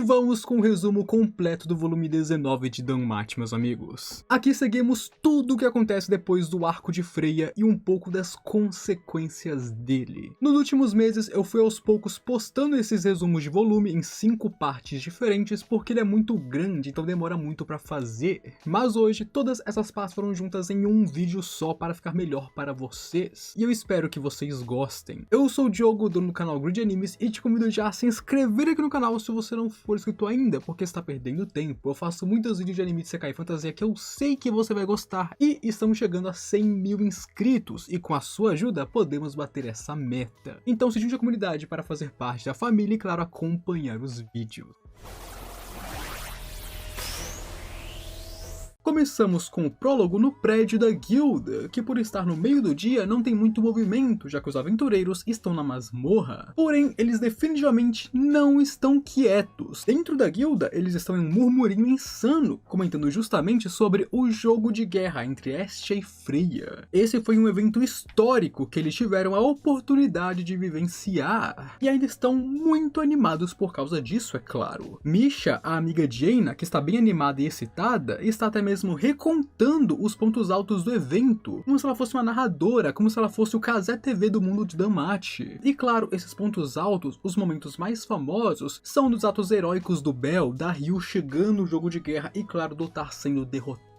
vamos com o resumo completo do volume 19 de DanMachi, meus amigos. Aqui seguimos tudo o que acontece depois do arco de Freya e um pouco das consequências dele. Nos últimos meses eu fui aos poucos postando esses resumos de volume em 5 partes diferentes porque ele é muito grande, então demora muito pra fazer. Mas hoje todas essas partes foram juntas em um vídeo só para ficar melhor para vocês. E eu espero que vocês gostem. Eu sou o Diogo, dono do canal Grid Animes, e te convido já a se inscrever aqui no canal se você não for inscrito ainda, porque está perdendo tempo. Eu faço muitos vídeos de anime de Sekai e fantasia que eu sei que você vai gostar, e estamos chegando a 100 mil inscritos, e com a sua ajuda podemos bater essa meta. Então se junte à comunidade para fazer parte da família e, claro, acompanhar os vídeos. Começamos com o prólogo no prédio da guilda, que por estar no meio do dia não tem muito movimento, já que os aventureiros estão na masmorra. Porém, eles definitivamente não estão quietos. Dentro da guilda, eles estão em um murmurinho insano, comentando justamente sobre o jogo de guerra entre Estia e Freya. Esse foi um evento histórico que eles tiveram a oportunidade de vivenciar, e ainda estão muito animados por causa disso, é claro. Misha, a amiga de Eina, que está bem animada e excitada, está até mesmo recontando os pontos altos do evento, como se ela fosse uma narradora, como se ela fosse o Kazé TV do mundo de DanMachi. E claro, esses pontos altos, os momentos mais famosos, são dos atos heróicos do Bell, da Ryu chegando no jogo de guerra e claro, do Tar sendo derrotado.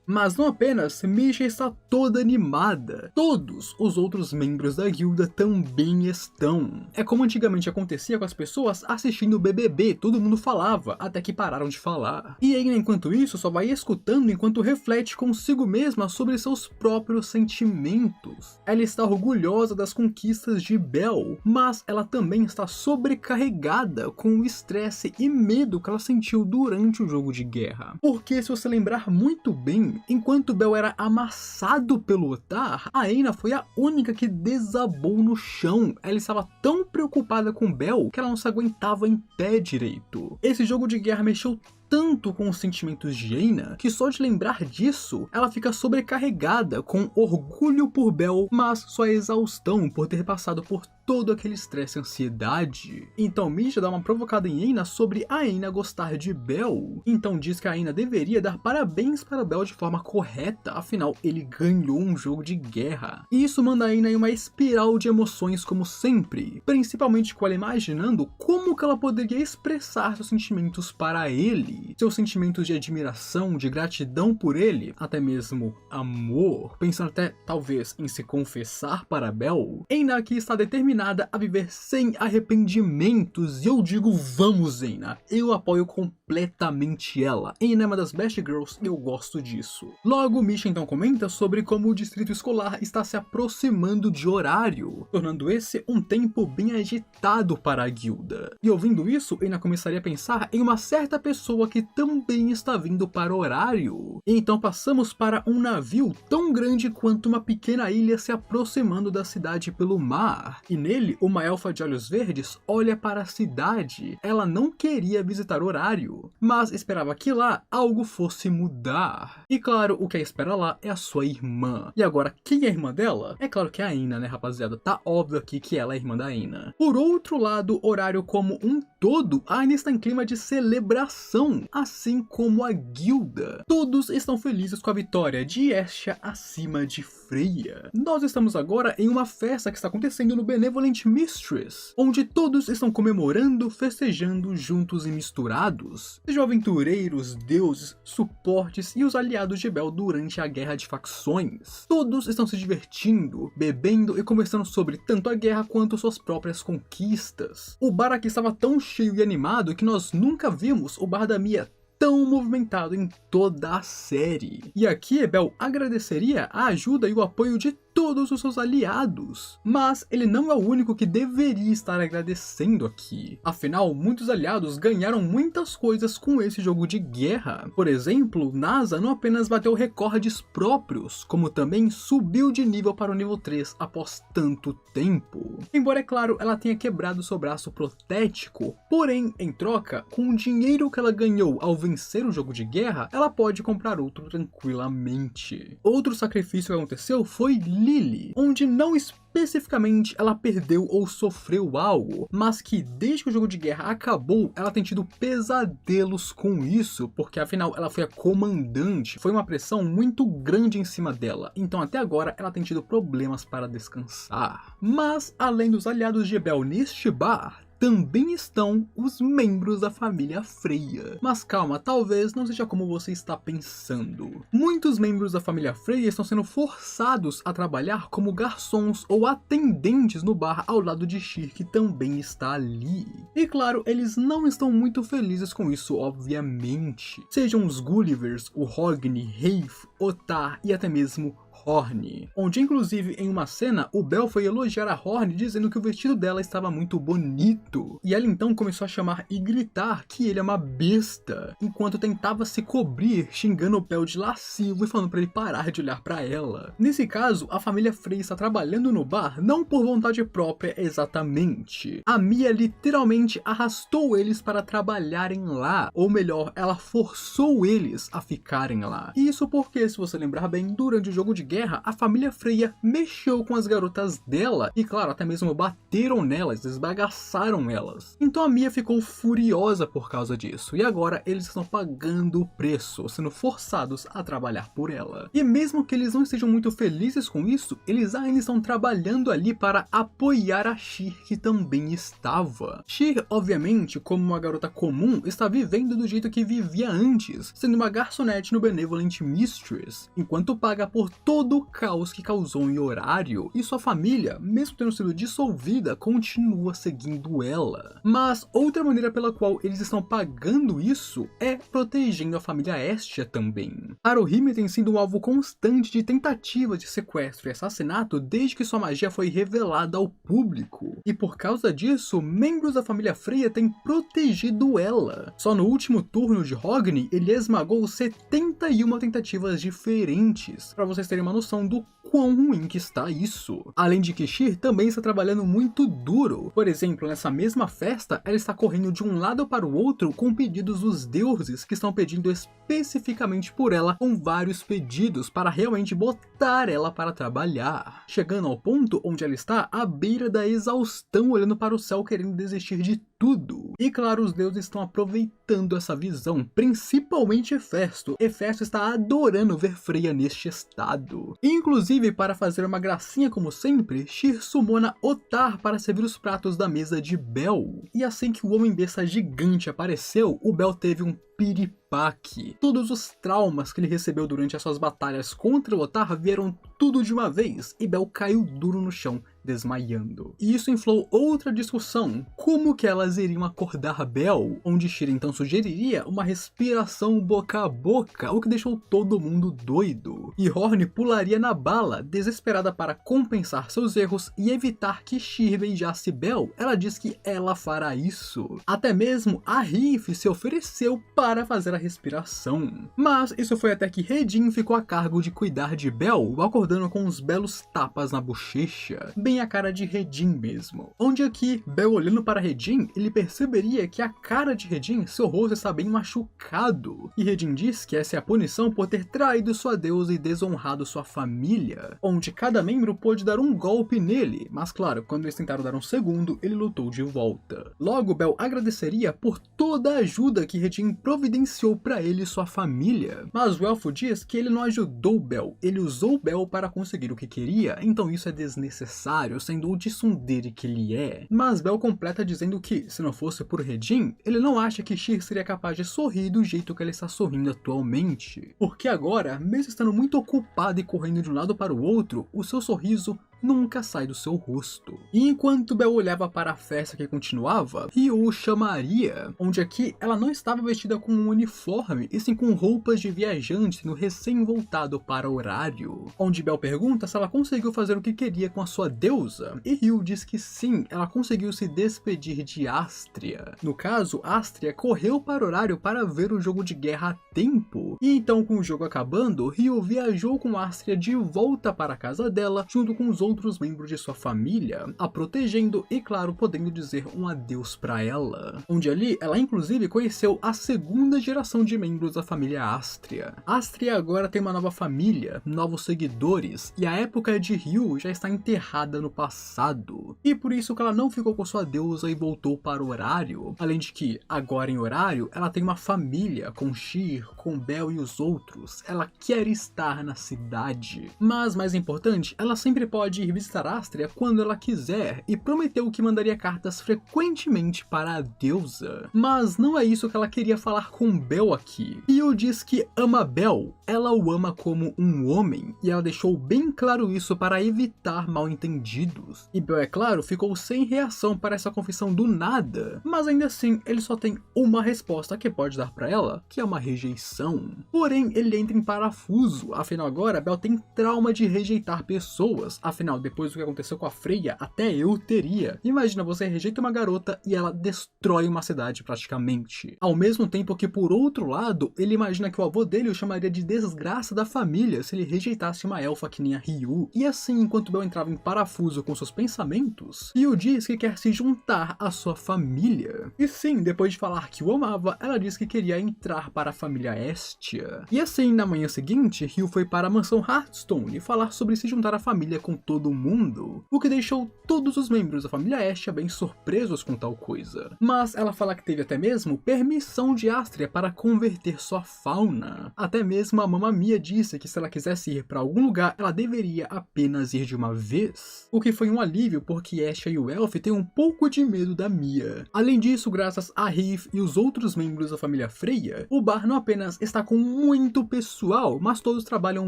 Mas não apenas, Misha está toda animada, todos os outros membros da guilda também estão. É como antigamente acontecia com as pessoas assistindo o BBB, todo mundo falava, até que pararam de falar. E Eina, enquanto isso, só vai escutando enquanto reflete consigo mesma sobre seus próprios sentimentos. Ela está orgulhosa das conquistas de Bell, mas ela também está sobrecarregada com o estresse e medo que ela sentiu durante o jogo de guerra. Porque se você lembrar muito bem, enquanto Bell era amassado pelo Otar, a Eina foi a única que desabou no chão. Ela estava tão preocupada com Bell que ela não se aguentava em pé direito. Esse jogo de guerra mexeu tanto com os sentimentos de Eina, que só de lembrar disso, ela fica sobrecarregada com orgulho por Bell, mas sua exaustão por ter passado por todo aquele estresse e ansiedade. Então Misha dá uma provocada em Eina sobre a Eina gostar de Bell. Então diz que a Eina deveria dar parabéns para Bell de forma correta, afinal ele ganhou um jogo de guerra. E isso manda a Eina em uma espiral de emoções como sempre, principalmente com ela imaginando como que ela poderia expressar seus sentimentos para ele. Seus sentimentos de admiração, de gratidão por ele, até mesmo amor, pensando até talvez em se confessar para Bell. Eina aqui está determinada a viver sem arrependimentos, e eu digo vamos Eina, eu apoio completamente ela. Eina é uma das best girls e eu gosto disso. Logo Misha então comenta sobre como o distrito escolar está se aproximando de horário, tornando esse um tempo bem agitado para a guilda. E ouvindo isso, Eina começaria a pensar em uma certa pessoa que também está vindo para o horário. E então passamos para um navio tão grande quanto uma pequena ilha se aproximando da cidade pelo mar. E nele, uma elfa de olhos verdes olha para a cidade. Ela não queria visitar o horário, mas esperava que lá algo fosse mudar. E claro, o que a espera lá é a sua irmã. E agora, quem é a irmã dela? É claro que é a Eina, né, rapaziada? Tá óbvio aqui que ela é a irmã da Eina. Por outro lado, horário como um todo, a Eina está em clima de celebração, assim como a guilda. Todos estão felizes com a vitória de Estia acima de Freya. Nós estamos agora em uma festa que está acontecendo no Benevolent Mistress, onde todos estão comemorando, festejando juntos e misturados. Sejam aventureiros, deuses, suportes e os aliados de Bell durante a guerra de facções. Todos estão se divertindo, bebendo e conversando sobre tanto a guerra quanto suas próprias conquistas. O bar aqui estava tão cheio e animado que nós nunca vimos o bar da Mia tão movimentado em toda a série. E aqui Bell agradeceria a ajuda e o apoio de todos os seus aliados. Mas ele não é o único que deveria estar agradecendo aqui. Afinal, muitos aliados ganharam muitas coisas com esse jogo de guerra. Por exemplo, NASA não apenas bateu recordes próprios, como também subiu de nível para o nível 3 após tanto tempo. Embora, é claro, ela tenha quebrado seu braço protético, porém, em troca, com o dinheiro que ela ganhou ao vencer o jogo de guerra, ela pode comprar outro tranquilamente. Outro sacrifício que aconteceu foi Lily, onde não especificamente ela perdeu ou sofreu algo, mas que desde que o jogo de guerra acabou, ela tem tido pesadelos com isso, porque afinal ela foi a comandante, foi uma pressão muito grande em cima dela, então até agora ela tem tido problemas para descansar. Mas além dos aliados de Bel neste bar, também estão os membros da família Freya. Mas calma, talvez não seja como você está pensando. Muitos membros da família Freya estão sendo forçados a trabalhar como garçons ou atendentes no bar ao lado de Sheer, que também está ali. E claro, eles não estão muito felizes com isso, obviamente. Sejam os Gullivers, o Hogni, Rafe, Ottar e até mesmo Horn, onde inclusive em uma cena o Bel foi elogiar a Horn dizendo que o vestido dela estava muito bonito, e ela então começou a chamar e gritar que ele é uma besta, enquanto tentava se cobrir, xingando o Bel de lascivo e falando para ele parar de olhar para ela. Nesse caso, a família Frey está trabalhando no bar não por vontade própria exatamente. A Mia literalmente arrastou eles para trabalharem lá, ou melhor, ela forçou eles a ficarem lá. Isso porque, se você lembrar bem, durante o jogo de guerra, a família Freya mexeu com as garotas dela e, claro, até mesmo bateram nelas, esbagaçaram elas. Então a Mia ficou furiosa por causa disso e agora eles estão pagando o preço, sendo forçados a trabalhar por ela. E mesmo que eles não estejam muito felizes com isso, eles ainda estão trabalhando ali para apoiar a Sheer, que também estava. Sheer, obviamente, como uma garota comum, está vivendo do jeito que vivia antes, sendo uma garçonete no Benevolent Mistress, enquanto paga por todo o caos que causou em horário, e sua família, mesmo tendo sido dissolvida, continua seguindo ela. Mas outra maneira pela qual eles estão pagando isso é protegendo a família Estia também. Haruhime tem sido um alvo constante de tentativas de sequestro e assassinato desde que sua magia foi revelada ao público, e por causa disso, membros da família Freya têm protegido ela. Só no último turno de Hogni, ele esmagou 71 tentativas diferentes, para vocês terem uma noção do quão ruim que está isso. Além de que Sheer também está trabalhando muito duro. Por exemplo, nessa mesma festa, ela está correndo de um lado para o outro com pedidos dos deuses que estão pedindo especificamente por ela, com vários pedidos para realmente botar ela para trabalhar. Chegando ao ponto onde ela está à beira da exaustão, olhando para o céu querendo desistir de tudo. E claro, os deuses estão aproveitando essa visão, principalmente Hefesto. Hefesto está adorando ver Freya neste estado. Inclusive, para fazer uma gracinha como sempre, Sheer sumona Ottar para servir os pratos da mesa de Bel. E assim que o Homem-Besta gigante apareceu, o Bel teve um piripaque. Todos os traumas que ele recebeu durante as suas batalhas contra o Ottar vieram tudo de uma vez, e Bel caiu duro no chão, desmaiando. E isso inflou outra discussão, como que elas iriam acordar Bel, onde Sheer então sugeriria uma respiração boca a boca, o que deixou todo mundo doido. E Horn pularia na bala, desesperada para compensar seus erros e evitar que Sheer beijasse Bel. Ela diz que ela fará isso. Até mesmo a Riff se ofereceu para fazer a respiração. Mas isso foi até que Redin ficou a cargo de cuidar de Bel, acordando com uns belos tapas na bochecha, bem a cara de Redin mesmo. Onde aqui, Bel olhando para Redin, ele perceberia que a cara de Redin, seu rosto está bem machucado. E Redin diz que essa é a punição por ter traído sua deusa e desonrado sua família, onde cada membro pôde dar um golpe nele, mas claro, quando eles tentaram dar um segundo, ele lutou de volta. Logo, Bel agradeceria por toda a ajuda que Redin providenciou para ele e sua família, mas o elfo diz que ele não ajudou Bel, ele usou Bel para conseguir o que queria, então isso é desnecessário, sendo o tsundere que ele é. Mas Bel completa dizendo que, se não fosse por Redin, ele não acha que Sheer seria capaz de sorrir do jeito que ele está sorrindo atualmente, porque agora, mesmo estando muito ocupado e correndo de um lado para o outro, o seu sorriso nunca sai do seu rosto. E enquanto Bel olhava para a festa que continuava, Ryu o chamaria, onde aqui ela não estava vestida com um uniforme, e sim com roupas de viajante no recém-voltado para o horário. Onde Bel pergunta se ela conseguiu fazer o que queria com a sua deusa, e Ryu diz que sim, ela conseguiu se despedir de Astria. No caso, Astria correu para o horário para ver o jogo de guerra a tempo, e então com o jogo acabando, Ryu viajou com Astria de volta para a casa dela, junto com os outros membros de sua família, a protegendo e, claro, podendo dizer um adeus pra ela. Onde ali, ela inclusive conheceu a segunda geração de membros da família Astria. Astria agora tem uma nova família, novos seguidores, e a época de Ryu já está enterrada no passado. E por isso que ela não ficou com sua deusa e voltou para o horário. Além de que, agora em horário, ela tem uma família com Shir, com Bell e os outros. Ela quer estar na cidade. Mas, mais importante, ela sempre pode ir visitar Astria quando ela quiser, e prometeu que mandaria cartas frequentemente para a deusa. Mas não é isso que ela queria falar com Bell aqui. Ryu diz que ama Bell, ela o ama como um homem, e ela deixou bem claro isso para evitar mal-entendidos. E Bell, é claro, ficou sem reação para essa confissão do nada, mas ainda assim ele só tem uma resposta que pode dar para ela, que é uma rejeição. Porém, ele entra em parafuso, afinal agora Bell tem trauma de rejeitar pessoas, afinal depois do que aconteceu com a Freya, até eu teria. Imagina, você rejeita uma garota e ela destrói uma cidade praticamente. Ao mesmo tempo que, por outro lado, ele imagina que o avô dele o chamaria de desgraça da família se ele rejeitasse uma elfa que nem a Ryu. E assim, enquanto Bell entrava em parafuso com seus pensamentos, Ryu diz que quer se juntar à sua família. E sim, depois de falar que o amava, ela diz que queria entrar para a família Estia. E assim, na manhã seguinte, Ryu foi para a mansão Hearthstone falar sobre se juntar à família com todo mundo, o que deixou todos os membros da família Estia bem surpresos com tal coisa. Mas ela fala que teve até mesmo permissão de Astria para converter sua fauna. Até mesmo a Mamma Mia disse que se ela quisesse ir para algum lugar, ela deveria apenas ir de uma vez. O que foi um alívio porque Estia e o Elf têm um pouco de medo da Mia. Além disso, graças a Riff e os outros membros da família Freya, o bar não apenas está com muito pessoal, mas todos trabalham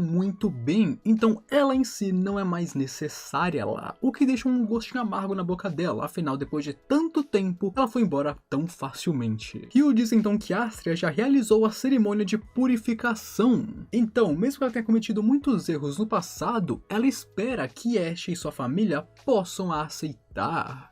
muito bem, então ela em si não é mais necessária lá, o que deixa um gostinho amargo na boca dela, afinal depois de tanto tempo, ela foi embora tão facilmente. Ryu diz então que Astria já realizou a cerimônia de purificação, então mesmo que ela tenha cometido muitos erros no passado, ela espera que Ashe e sua família possam a aceitar.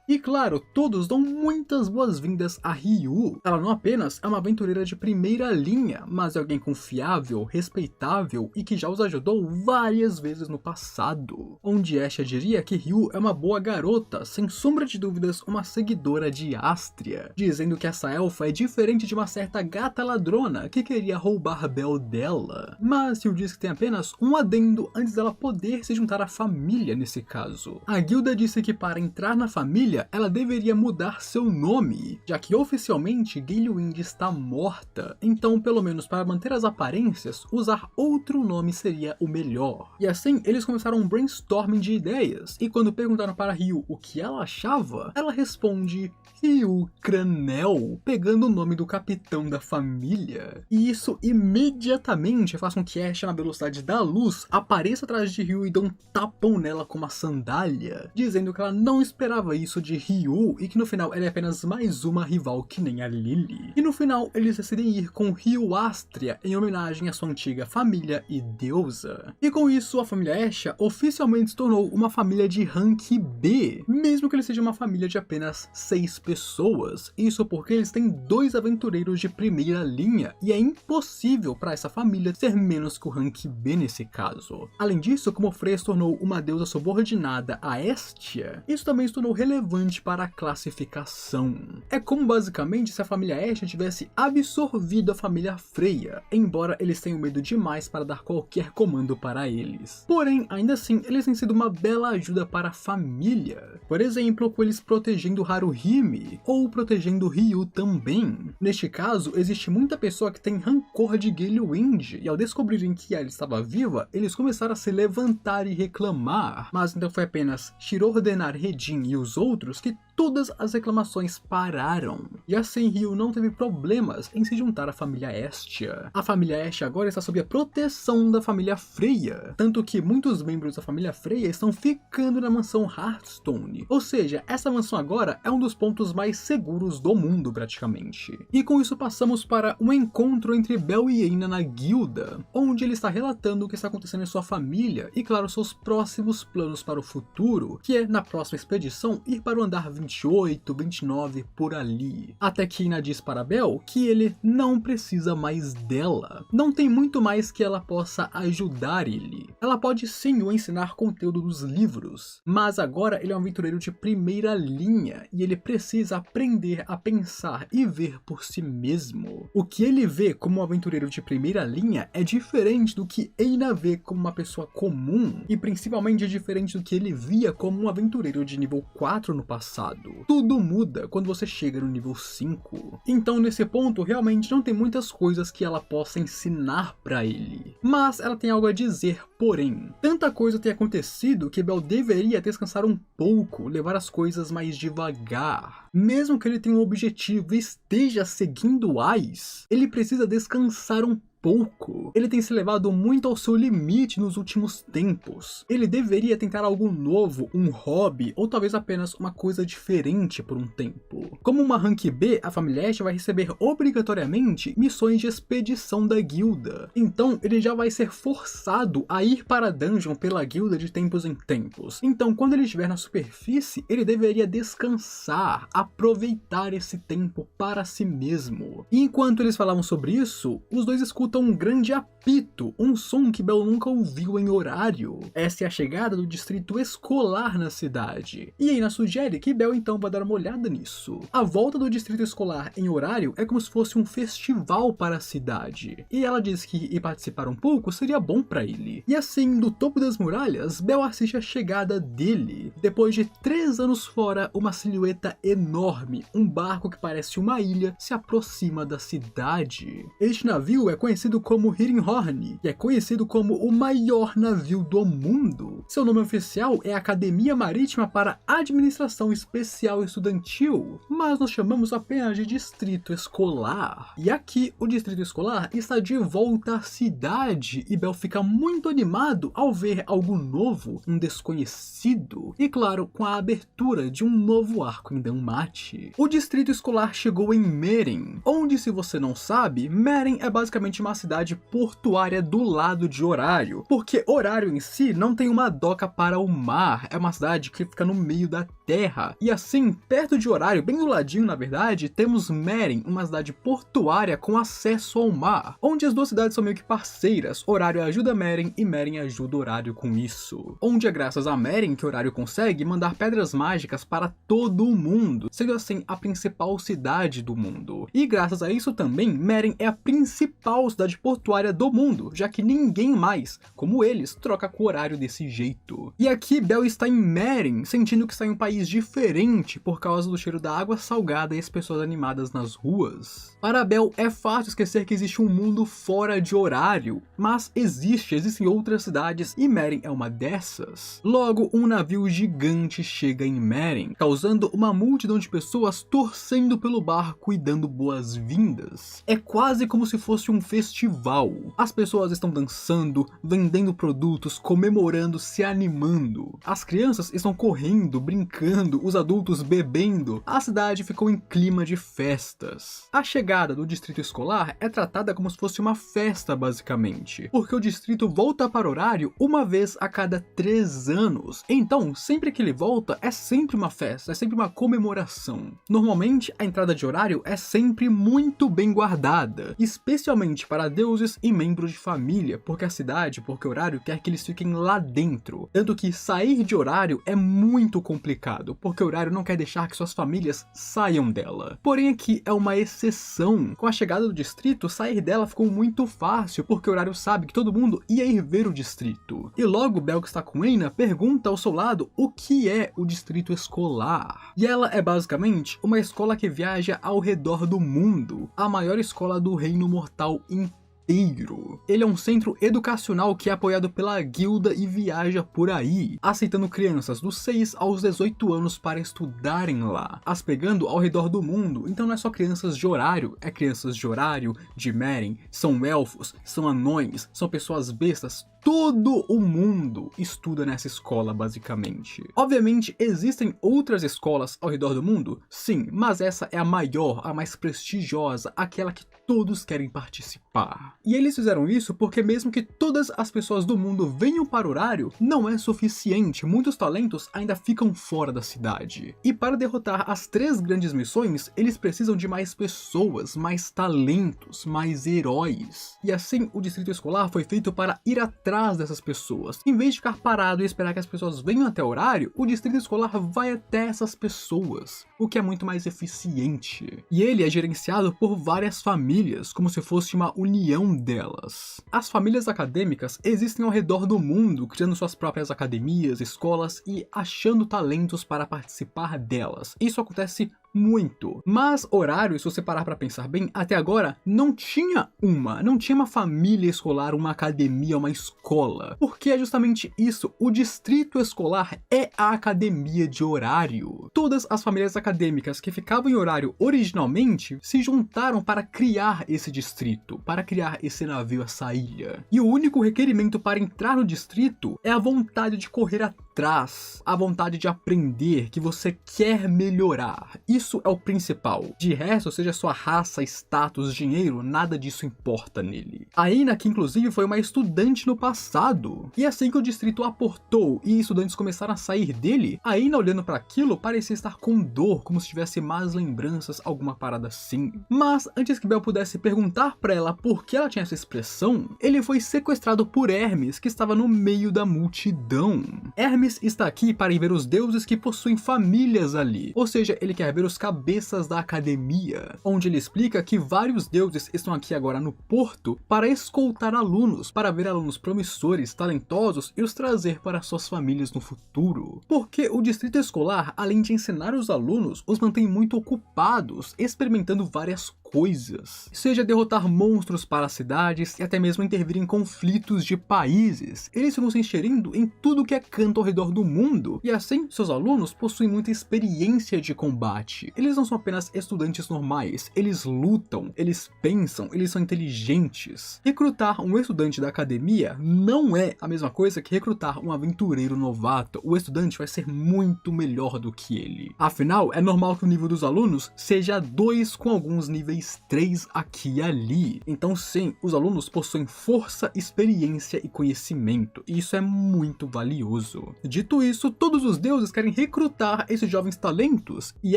E claro, todos dão muitas boas-vindas a Ryu. Ela não apenas é uma aventureira de primeira linha, mas é alguém confiável, respeitável e que já os ajudou várias vezes no passado. Onde Ashe diria que Ryu é uma boa garota, sem sombra de dúvidas uma seguidora de Astria, dizendo que essa elfa é diferente de uma certa gata ladrona que queria roubar Bell dela. Mas Ryu diz que tem apenas um adendo antes dela poder se juntar à família nesse caso. A guilda disse que para entrar na família, ela deveria mudar seu nome, já que oficialmente Galewind está morta, então pelo menos para manter as aparências, usar outro nome seria o melhor. E assim, eles começaram um brainstorming de ideias, e quando perguntaram para Ryu o que ela achava, ela responde Ryu Cranel, pegando o nome do capitão da família. E isso imediatamente faz com que Ashe, na velocidade da luz, apareça atrás de Ryu e dê um tapão nela com uma sandália, dizendo que ela não esperava isso de Ryu e que no final ela é apenas mais uma rival que nem a Lily. E no final eles decidem ir com Ryu Astria em homenagem à sua antiga família e deusa. E com isso a família Ashe oficialmente se tornou uma família de rank B, mesmo que ele seja uma família de apenas 6 pessoas. Isso porque eles têm 2 aventureiros de primeira linha e é impossível para essa família ser menos que o rank B nesse caso. Além disso, como Freya se tornou uma deusa subordinada a Estia, isso também se tornou relevante para a classificação. É como basicamente se a família Ashe tivesse absorvido a família Freya, embora eles tenham medo demais para dar qualquer comando para eles. Porém, ainda assim, eles têm sido uma bela ajuda para a família. Por exemplo, com eles protegendo Haruhime, ou protegendo Ryu também. Neste caso, existe muita pessoa que tem rancor de Galewind, e ao descobrirem que ela estava viva, eles começaram a se levantar e reclamar. Mas então foi apenas Shiro ordenar Redin e os outros que todas as reclamações pararam. E assim Ryu não teve problemas em se juntar à família Estia. A família Ashe agora está sob a proteção da família Freya, tanto que muitos membros da família Freya estão ficando na mansão Hearthstone. Ou seja, essa mansão agora é um dos pontos mais seguros do mundo praticamente. E com isso passamos para um encontro entre Bell e Eina na guilda, onde ele está relatando o que está acontecendo em sua família e claro, seus próximos planos para o futuro, que é na próxima expedição ir para o andar 20 28, 29, por ali. Até que Ina diz para Belle que ele não precisa mais dela. Não tem muito mais que ela possa ajudar ele. Ela pode sim o ensinar conteúdo dos livros, mas agora ele é um aventureiro de primeira linha e ele precisa aprender a pensar e ver por si mesmo. O que ele vê como um aventureiro de primeira linha é diferente do que Eina vê como uma pessoa comum, e principalmente é diferente do que ele via como um aventureiro de nível 4 no passado. Tudo muda quando você chega no nível 5. Então nesse ponto realmente não tem muitas coisas que ela possa ensinar pra ele. Mas ela tem algo a dizer, porém. Tanta coisa tem acontecido que Belle deveria descansar um pouco, levar as coisas mais devagar. Mesmo que ele tenha um objetivo e esteja seguindo Ais, ele precisa descansar um pouco. Ele tem se levado muito ao seu limite nos últimos tempos. Ele deveria tentar algo novo, um hobby, ou talvez apenas uma coisa diferente por um tempo. Como uma Rank B, a família Ash vai receber obrigatoriamente missões de expedição da guilda. Então ele já vai ser forçado a ir para a dungeon pela guilda de tempos em tempos. Então quando ele estiver na superfície, ele deveria descansar, aproveitar esse tempo para si mesmo. E enquanto eles falavam sobre isso, os dois escutam um grande apito, um som que Belle nunca ouviu em horário. Essa é a chegada do distrito escolar na cidade. E Eina sugere que Belle então vá dar uma olhada nisso. A volta do distrito escolar em horário é como se fosse um festival para a cidade. E ela diz que ir participar um pouco seria bom para ele. E assim, do topo das muralhas, Belle assiste a chegada dele. Depois de 3 anos fora, uma silhueta enorme, um barco que parece uma ilha, se aproxima da cidade. Este navio é conhecido como Hirinhorn, que é conhecido como o maior navio do mundo. Seu nome oficial é Academia Marítima para Administração Especial Estudantil, mas nós chamamos apenas de Distrito Escolar. E aqui, o Distrito Escolar está de volta à cidade, e Belle fica muito animado ao ver algo novo, um desconhecido, e claro, com a abertura de um novo arco em Danmachi. O Distrito Escolar chegou em Meren, onde, se você não sabe, Meren é basicamente uma cidade portuária do lado de Horário, porque Horário em si não tem uma doca para o mar, é uma cidade que fica no meio da terra. E assim, perto de Horário, bem do ladinho na verdade, temos Meren, uma cidade portuária com acesso ao mar, onde as duas cidades são meio que parceiras. Horário ajuda Meren e Meren ajuda Horário com isso. Onde é graças a Meren que Horário consegue mandar pedras mágicas para todo o mundo, sendo assim a principal cidade do mundo. E graças a isso também, Meren é a principal cidade portuária do mundo, já que ninguém mais, como eles, troca com o Horário desse jeito. E aqui Belle está em Meren, sentindo que está em um país diferente por causa do cheiro da água salgada e as pessoas animadas nas ruas. Para Belle é fácil esquecer que existe um mundo fora de Horário, mas existem outras cidades e Meren é uma dessas. Logo, um navio gigante chega em Meren, causando uma multidão de pessoas torcendo pelo barco e dando boas-vindas. É quase como se fosse um festival. As pessoas estão dançando, vendendo produtos, comemorando, se animando. As crianças estão correndo, brincando, os adultos bebendo. A cidade ficou em clima de festas. A chegada do distrito escolar é tratada como se fosse uma festa basicamente, porque o distrito volta para Horário uma vez a cada 3 anos. Então, sempre que ele volta, é sempre uma festa, é sempre uma comemoração. Normalmente, a entrada de Horário é sempre muito bem guardada, especialmente para deuses e membros de família, porque a cidade, porque Horário quer que eles fiquem lá dentro. Tanto que sair de Horário é muito complicado, porque Horário não quer deixar que suas famílias saiam dela. Porém aqui é uma exceção. Com a chegada do distrito, sair dela ficou muito fácil, porque Horário sabe que todo mundo ia ir ver o distrito. E logo Belle, que está com Eina, pergunta ao seu lado o que é o distrito escolar. E ela é basicamente uma escola que viaja ao redor do mundo, a maior escola do reino mortal inteiro. Ele é um centro educacional que é apoiado pela guilda e viaja por aí, aceitando crianças dos 6 aos 18 anos para estudarem lá, as pegando ao redor do mundo. Então não é só crianças de Horário, é crianças de Horário, de Meren, são elfos, são anões, são pessoas bestas, todo o mundo estuda nessa escola, basicamente. Obviamente, existem outras escolas ao redor do mundo? Sim, mas essa é a maior, a mais prestigiosa, aquela que todos querem participar. E eles fizeram isso porque mesmo que todas as pessoas do mundo venham para o horário, não é suficiente, muitos talentos ainda ficam fora da cidade. E para derrotar as 3 grandes missões, eles precisam de mais pessoas, mais talentos, mais heróis. E assim, o distrito escolar foi feito para ir atrás dessas pessoas. Em vez de ficar parado e esperar que as pessoas venham até o horário, o distrito escolar vai até essas pessoas, o que é muito mais eficiente. E ele é gerenciado por várias famílias, como se fosse uma união delas. As famílias acadêmicas existem ao redor do mundo, criando suas próprias academias, escolas e achando talentos para participar delas. Isso acontece muito. Mas horário, se você parar para pensar bem, até agora não tinha uma família escolar, uma academia, uma escola. Porque é justamente isso, o distrito escolar é a academia de horário. Todas as famílias acadêmicas que ficavam em horário originalmente se juntaram para criar esse distrito, para criar esse navio, essa ilha. E o único requerimento para entrar no distrito é a vontade de correr atrás, a vontade de aprender, que você quer melhorar. Isso é o principal. De resto, seja sua raça, status, dinheiro, nada disso importa nele. A Aina, que inclusive foi uma estudante no passado. E assim que o distrito aportou e estudantes começaram a sair dele, a Aina, olhando para aquilo, parecia estar com dor, como se tivesse más lembranças, alguma parada assim. Mas antes que Bel pudesse perguntar para ela por que ela tinha essa expressão, ele foi sequestrado por Hermes, que estava no meio da multidão. Hermes está aqui para ir ver os deuses que possuem famílias ali, ou seja, ele quer ver os cabeças da academia, onde ele explica que vários deuses estão aqui agora no porto para escoltar alunos, para ver alunos promissores, talentosos e os trazer para suas famílias no futuro. Porque o distrito escolar, além de ensinar os alunos, os mantém muito ocupados, experimentando várias coisas, seja derrotar monstros para as cidades e até mesmo intervir em conflitos de países. Eles ficam se inserindo em tudo que é canto ao redor do mundo, e assim seus alunos possuem muita experiência de combate. Eles não são apenas estudantes normais, eles lutam, eles pensam, eles são inteligentes. Recrutar um estudante da academia não é a mesma coisa que recrutar um aventureiro novato. O estudante vai ser muito melhor do que ele. Afinal, é normal que o nível dos alunos seja 2 com alguns níveis 3 aqui e ali. Então sim, os alunos possuem força, experiência e conhecimento, e isso é muito valioso. Dito isso, todos os deuses querem recrutar esses jovens talentos, e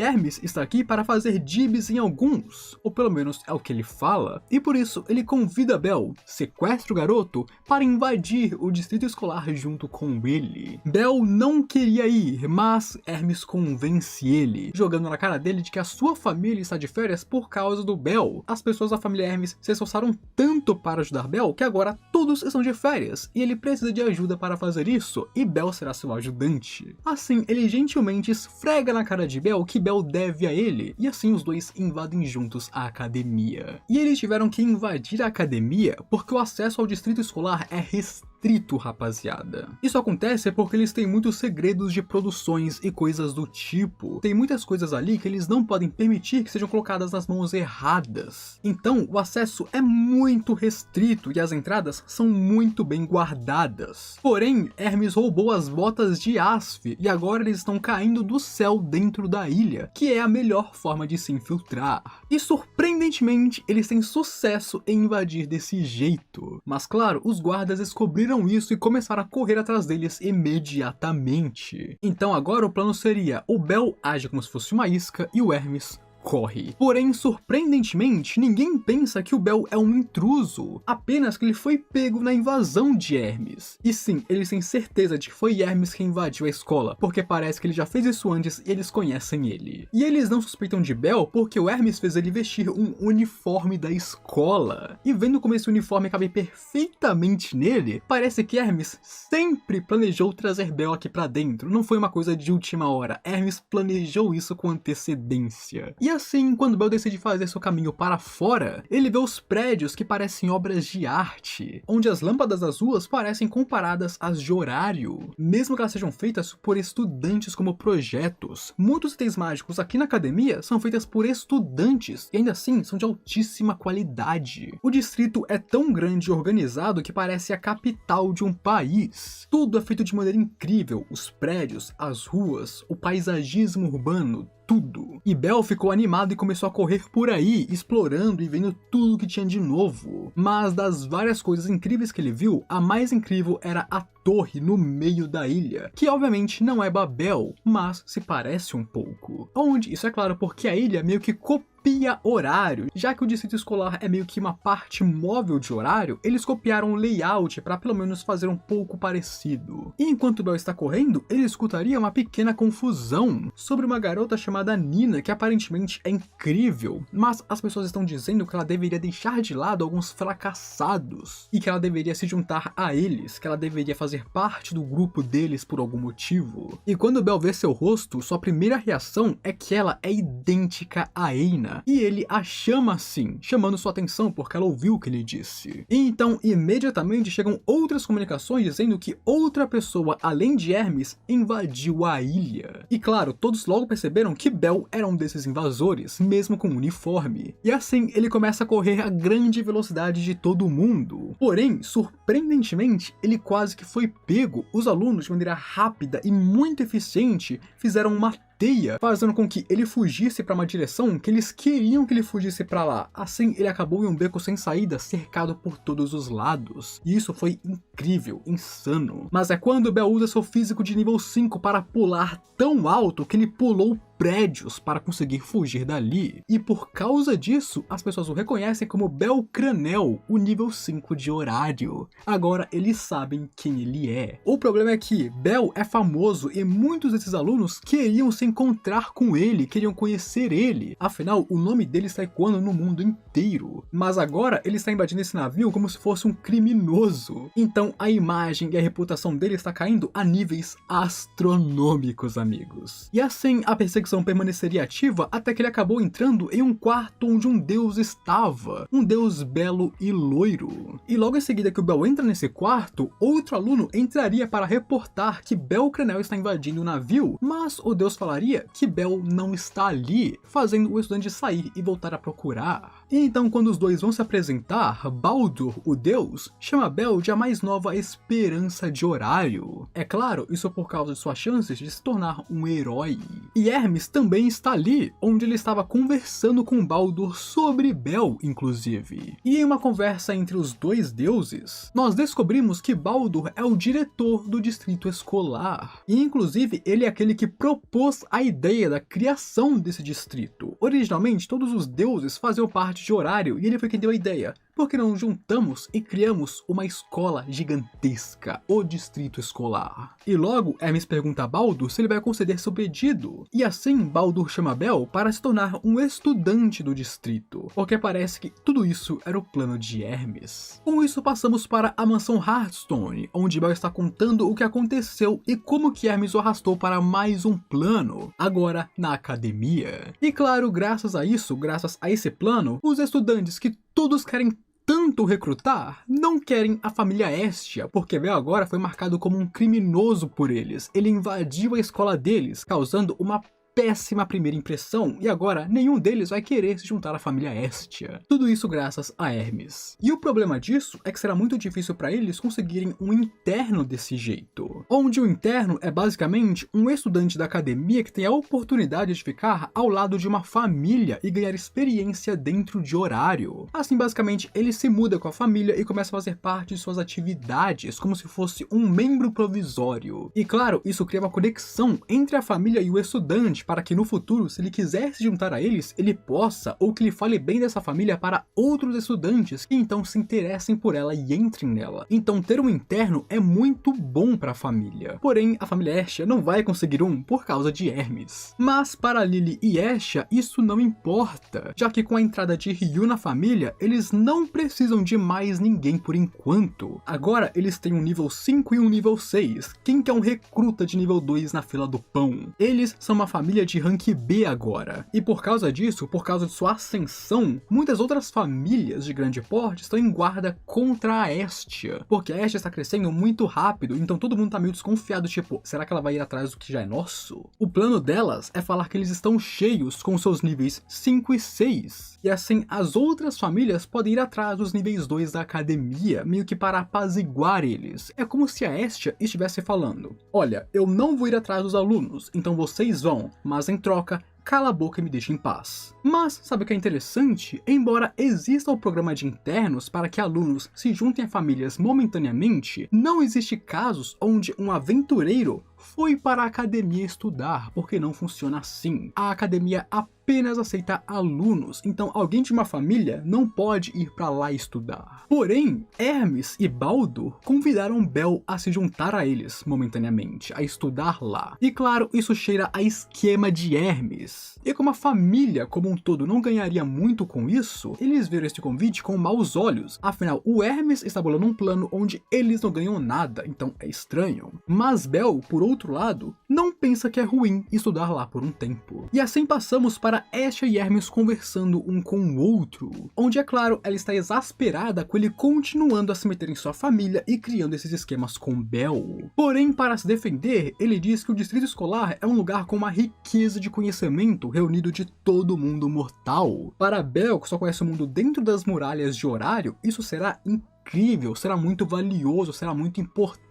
Hermes está aqui para fazer dibs em alguns, ou pelo menos é o que ele fala, e por isso ele convida Bel, sequestra o garoto, para invadir o distrito escolar junto com ele. Bel não queria ir, mas Hermes convence ele, jogando na cara dele de que a sua família está de férias por causa do Bel. As pessoas da família Hermes se esforçaram tanto para ajudar Bel que agora todos estão de férias e ele precisa de ajuda para fazer isso, e Bel será seu ajudante. Assim, ele gentilmente esfrega na cara de Bel que Bel deve a ele, e assim os dois invadem juntos a academia. E eles tiveram que invadir a academia porque o acesso ao distrito escolar é restrito, rapaziada. Isso acontece porque eles têm muitos segredos de produções e coisas do tipo. Tem muitas coisas ali que eles não podem permitir que sejam colocadas nas mãos erradas. Então, o acesso é muito restrito e as entradas são muito bem guardadas. Porém, Hermes roubou as botas de Asf e agora eles estão caindo do céu dentro da ilha, que é a melhor forma de se infiltrar. E surpreendentemente, eles têm sucesso em invadir desse jeito. Mas claro, os guardas descobriram isso e começaram a correr atrás deles imediatamente. Então agora o plano seria: o Bel age como se fosse uma isca e o Hermes corre. Porém, surpreendentemente, ninguém pensa que o Bel é um intruso, apenas que ele foi pego na invasão de Hermes. E sim, eles têm certeza de que foi Hermes que invadiu a escola, porque parece que ele já fez isso antes e eles conhecem ele. E eles não suspeitam de Bel porque o Hermes fez ele vestir um uniforme da escola. E vendo como esse uniforme cabe perfeitamente nele, parece que Hermes sempre planejou trazer Bel aqui pra dentro. Não foi uma coisa de última hora, Hermes planejou isso com antecedência. E assim, quando Bell decide fazer seu caminho para fora, ele vê os prédios que parecem obras de arte, onde as lâmpadas das ruas parecem comparadas às de horário, mesmo que elas sejam feitas por estudantes como projetos. Muitos itens mágicos aqui na academia são feitos por estudantes e ainda assim são de altíssima qualidade. O distrito é tão grande e organizado que parece a capital de um país. Tudo é feito de maneira incrível, os prédios, as ruas, o paisagismo urbano, tudo. E Bell ficou animado e começou a correr por aí, explorando e vendo tudo que tinha de novo. Mas das várias coisas incríveis que ele viu, a mais incrível era a torre no meio da ilha, que obviamente não é Babel, mas se parece um pouco. Onde, isso é claro porque a ilha meio que copia horário, já que o distrito escolar é meio que uma parte móvel de horário, eles copiaram o layout para pelo menos fazer um pouco parecido. E enquanto Bell está correndo, ele escutaria uma pequena confusão sobre uma garota chamada Nina, que aparentemente é incrível, mas as pessoas estão dizendo que ela deveria deixar de lado alguns fracassados, e que ela deveria se juntar a eles, que ela deveria fazer parte do grupo deles por algum motivo. E quando Bell vê seu rosto, sua primeira reação é que ela é idêntica a Eina, e ele a chama assim, chamando sua atenção porque ela ouviu o que ele disse. E então, imediatamente chegam outras comunicações dizendo que outra pessoa, além de Hermes, invadiu a ilha. E claro, todos logo perceberam que Bell era um desses invasores, mesmo com uniforme. E assim, ele começa a correr a grande velocidade de todo mundo. Porém, surpreendentemente, ele quase que foi pego. Os alunos, de maneira rápida e muito eficiente, fizeram uma teia, fazendo com que ele fugisse para uma direção que eles queriam que ele fugisse para lá. Assim, ele acabou em um beco sem saída, cercado por todos os lados. E isso foi incrível, insano. Mas é quando Bell usa seu físico de nível 5 para pular tão alto que ele pulou prédios para conseguir fugir dali. E por causa disso, as pessoas o reconhecem como Bell Cranel, o nível 5 de horário. Agora eles sabem quem ele é. O problema é que Bell é famoso e muitos desses alunos queriam se encontrar com ele, queriam conhecer ele. Afinal, o nome dele está ecoando no mundo inteiro. Mas agora ele está invadindo esse navio como se fosse um criminoso. Então a imagem e a reputação dele está caindo a níveis astronômicos, amigos. E assim, a perseguição permaneceria ativa até que ele acabou entrando em um quarto onde um deus estava, um deus belo e loiro. E logo em seguida que o Bell entra nesse quarto, outro aluno entraria para reportar que Bell Cranel está invadindo o navio, mas o deus falaria que Bell não está ali, fazendo o estudante sair e voltar a procurar. E então, quando os dois vão se apresentar, Baldur, o deus, chama Bell de a mais nova esperança de horário. É claro, isso por causa de suas chances de se tornar um herói. E Hermes também está ali, onde ele estava conversando com Baldur sobre Bell, inclusive. E em uma conversa entre os dois deuses, nós descobrimos que Baldur é o diretor do distrito escolar. E inclusive, ele é aquele que propôs a ideia da criação desse distrito. Originalmente, todos os deuses faziam parte de horário e ele foi quem deu a ideia. Por que não juntamos e criamos uma escola gigantesca, o distrito escolar? E logo, Hermes pergunta a Baldur se ele vai conceder seu pedido. E assim, Baldur chama Bell para se tornar um estudante do distrito, porque parece que tudo isso era o plano de Hermes. Com isso, passamos para a mansão Hearthstone, onde Bell está contando o que aconteceu e como que Hermes o arrastou para mais um plano, agora na academia. E claro, graças a isso, graças a esse plano, os estudantes que todos querem tanto recrutar, não querem a família Hestia, porque Bell agora foi marcado como um criminoso por eles. Ele invadiu a escola deles, causando uma péssima primeira impressão, e agora nenhum deles vai querer se juntar à família Hestia. Tudo isso graças a Hermes. E o problema disso é que será muito difícil para eles conseguirem um interno desse jeito. Onde o interno é basicamente um estudante da academia que tem a oportunidade de ficar ao lado de uma família e ganhar experiência dentro de horário. Assim, basicamente, ele se muda com a família e começa a fazer parte de suas atividades, como se fosse um membro provisório. E claro, isso cria uma conexão entre a família e o estudante, para que no futuro, se ele quiser se juntar a eles, ele possa, ou que ele fale bem dessa família para outros estudantes que então se interessem por ela e entrem nela. Então ter um interno é muito bom para a família. Porém, a família Hestia não vai conseguir um por causa de Hermes. Mas para Lily e Hestia, isso não importa, já que com a entrada de Ryu na família, eles não precisam de mais ninguém por enquanto. Agora eles têm um nível 5 e um nível 6. Quem quer um recruta de nível 2 na fila do pão? Eles são uma família família de rank B agora. E por causa disso, por causa de sua ascensão, muitas outras famílias de grande porte estão em guarda contra a Estia, porque a Estia está crescendo muito rápido, então todo mundo tá meio desconfiado, tipo, será que ela vai ir atrás do que já é nosso? O plano delas é falar que eles estão cheios com seus níveis 5 e 6, e assim as outras famílias podem ir atrás dos níveis 2 da academia, meio que para apaziguar eles. É como se a Estia estivesse falando, olha, eu não vou ir atrás dos alunos, então vocês vão, mas em troca, cala a boca e me deixa em paz. Mas, sabe o que é interessante? Embora exista o programa de internos para que alunos se juntem a famílias momentaneamente, não existe casos onde um aventureiro foi para a academia estudar, porque não funciona assim. A academia apenas aceita alunos, então alguém de uma família não pode ir para lá estudar. Porém, Hermes e Baldur convidaram Bel a se juntar a eles momentaneamente, a estudar lá. E claro, isso cheira a esquema de Hermes. E como a família como um todo não ganharia muito com isso, eles viram este convite com maus olhos. Afinal, o Hermes está bolando um plano onde eles não ganham nada, então é estranho. Mas Bel, por outro lado, não pensa que é ruim estudar lá por um tempo. E assim passamos para Estia e Hermes conversando um com o outro, onde é claro, ela está exasperada com ele continuando a se meter em sua família e criando esses esquemas com Bel. Porém, para se defender, ele diz que o distrito escolar é um lugar com uma riqueza de conhecimento reunido de todo mundo mortal. Para Bel, que só conhece o mundo dentro das muralhas de Horário, isso será incrível, será muito valioso, será muito importante.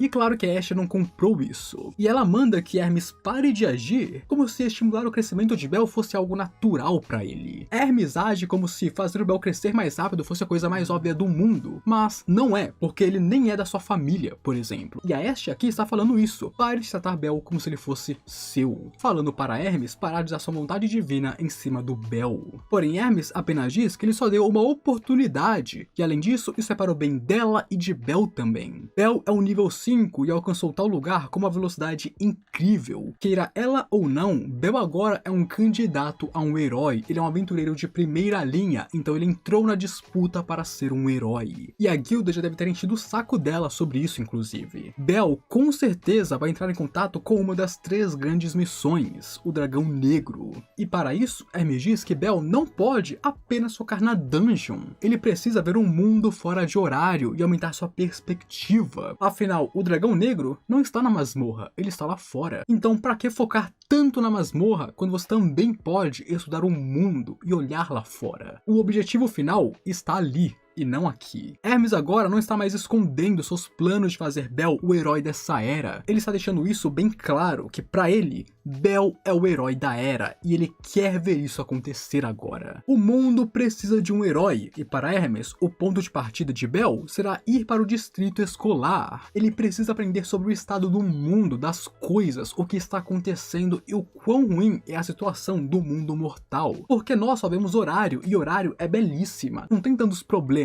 E claro que a Estia não comprou isso. E ela manda que Hermes pare de agir como se estimular o crescimento de Bel fosse algo natural para ele. Hermes age como se fazer o Bel crescer mais rápido fosse a coisa mais óbvia do mundo. Mas não é, porque ele nem é da sua família, por exemplo. E a Estia aqui está falando isso. Pare de tratar Bel como se ele fosse seu. Falando para Hermes parar de usar sua vontade divina em cima do Bel. Porém, Hermes apenas diz que ele só deu uma oportunidade. E além disso, isso é para o bem dela e de Bel também. Bel é um nível 5 e alcançou tal lugar com uma velocidade incrível. Queira ela ou não, Bel agora é um candidato a um herói. Ele é um aventureiro de primeira linha, então ele entrou na disputa para ser um herói. E a guilda já deve ter enchido o saco dela sobre isso, inclusive. Bel com certeza vai entrar em contato com uma das 3 grandes missões, o Dragão Negro. E para isso, Hermes diz que Bel não pode apenas focar na dungeon. Ele precisa ver um mundo fora de Horário e aumentar sua perspectiva. Afinal, o Dragão Negro não está na masmorra, ele está lá fora. Então, para que focar tanto na masmorra quando você também pode estudar o mundo e olhar lá fora? O objetivo final está ali. E não aqui. Hermes agora não está mais escondendo seus planos de fazer Bel o herói dessa era. Ele está deixando isso bem claro, que para ele, Bel é o herói da era, e ele quer ver isso acontecer agora. O mundo precisa de um herói, e para Hermes, o ponto de partida de Bel será ir para o distrito escolar. Ele precisa aprender sobre o estado do mundo, das coisas, o que está acontecendo e o quão ruim é a situação do mundo mortal. Porque nós só vemos Horário, e Horário é belíssima, não tem tantos problemas.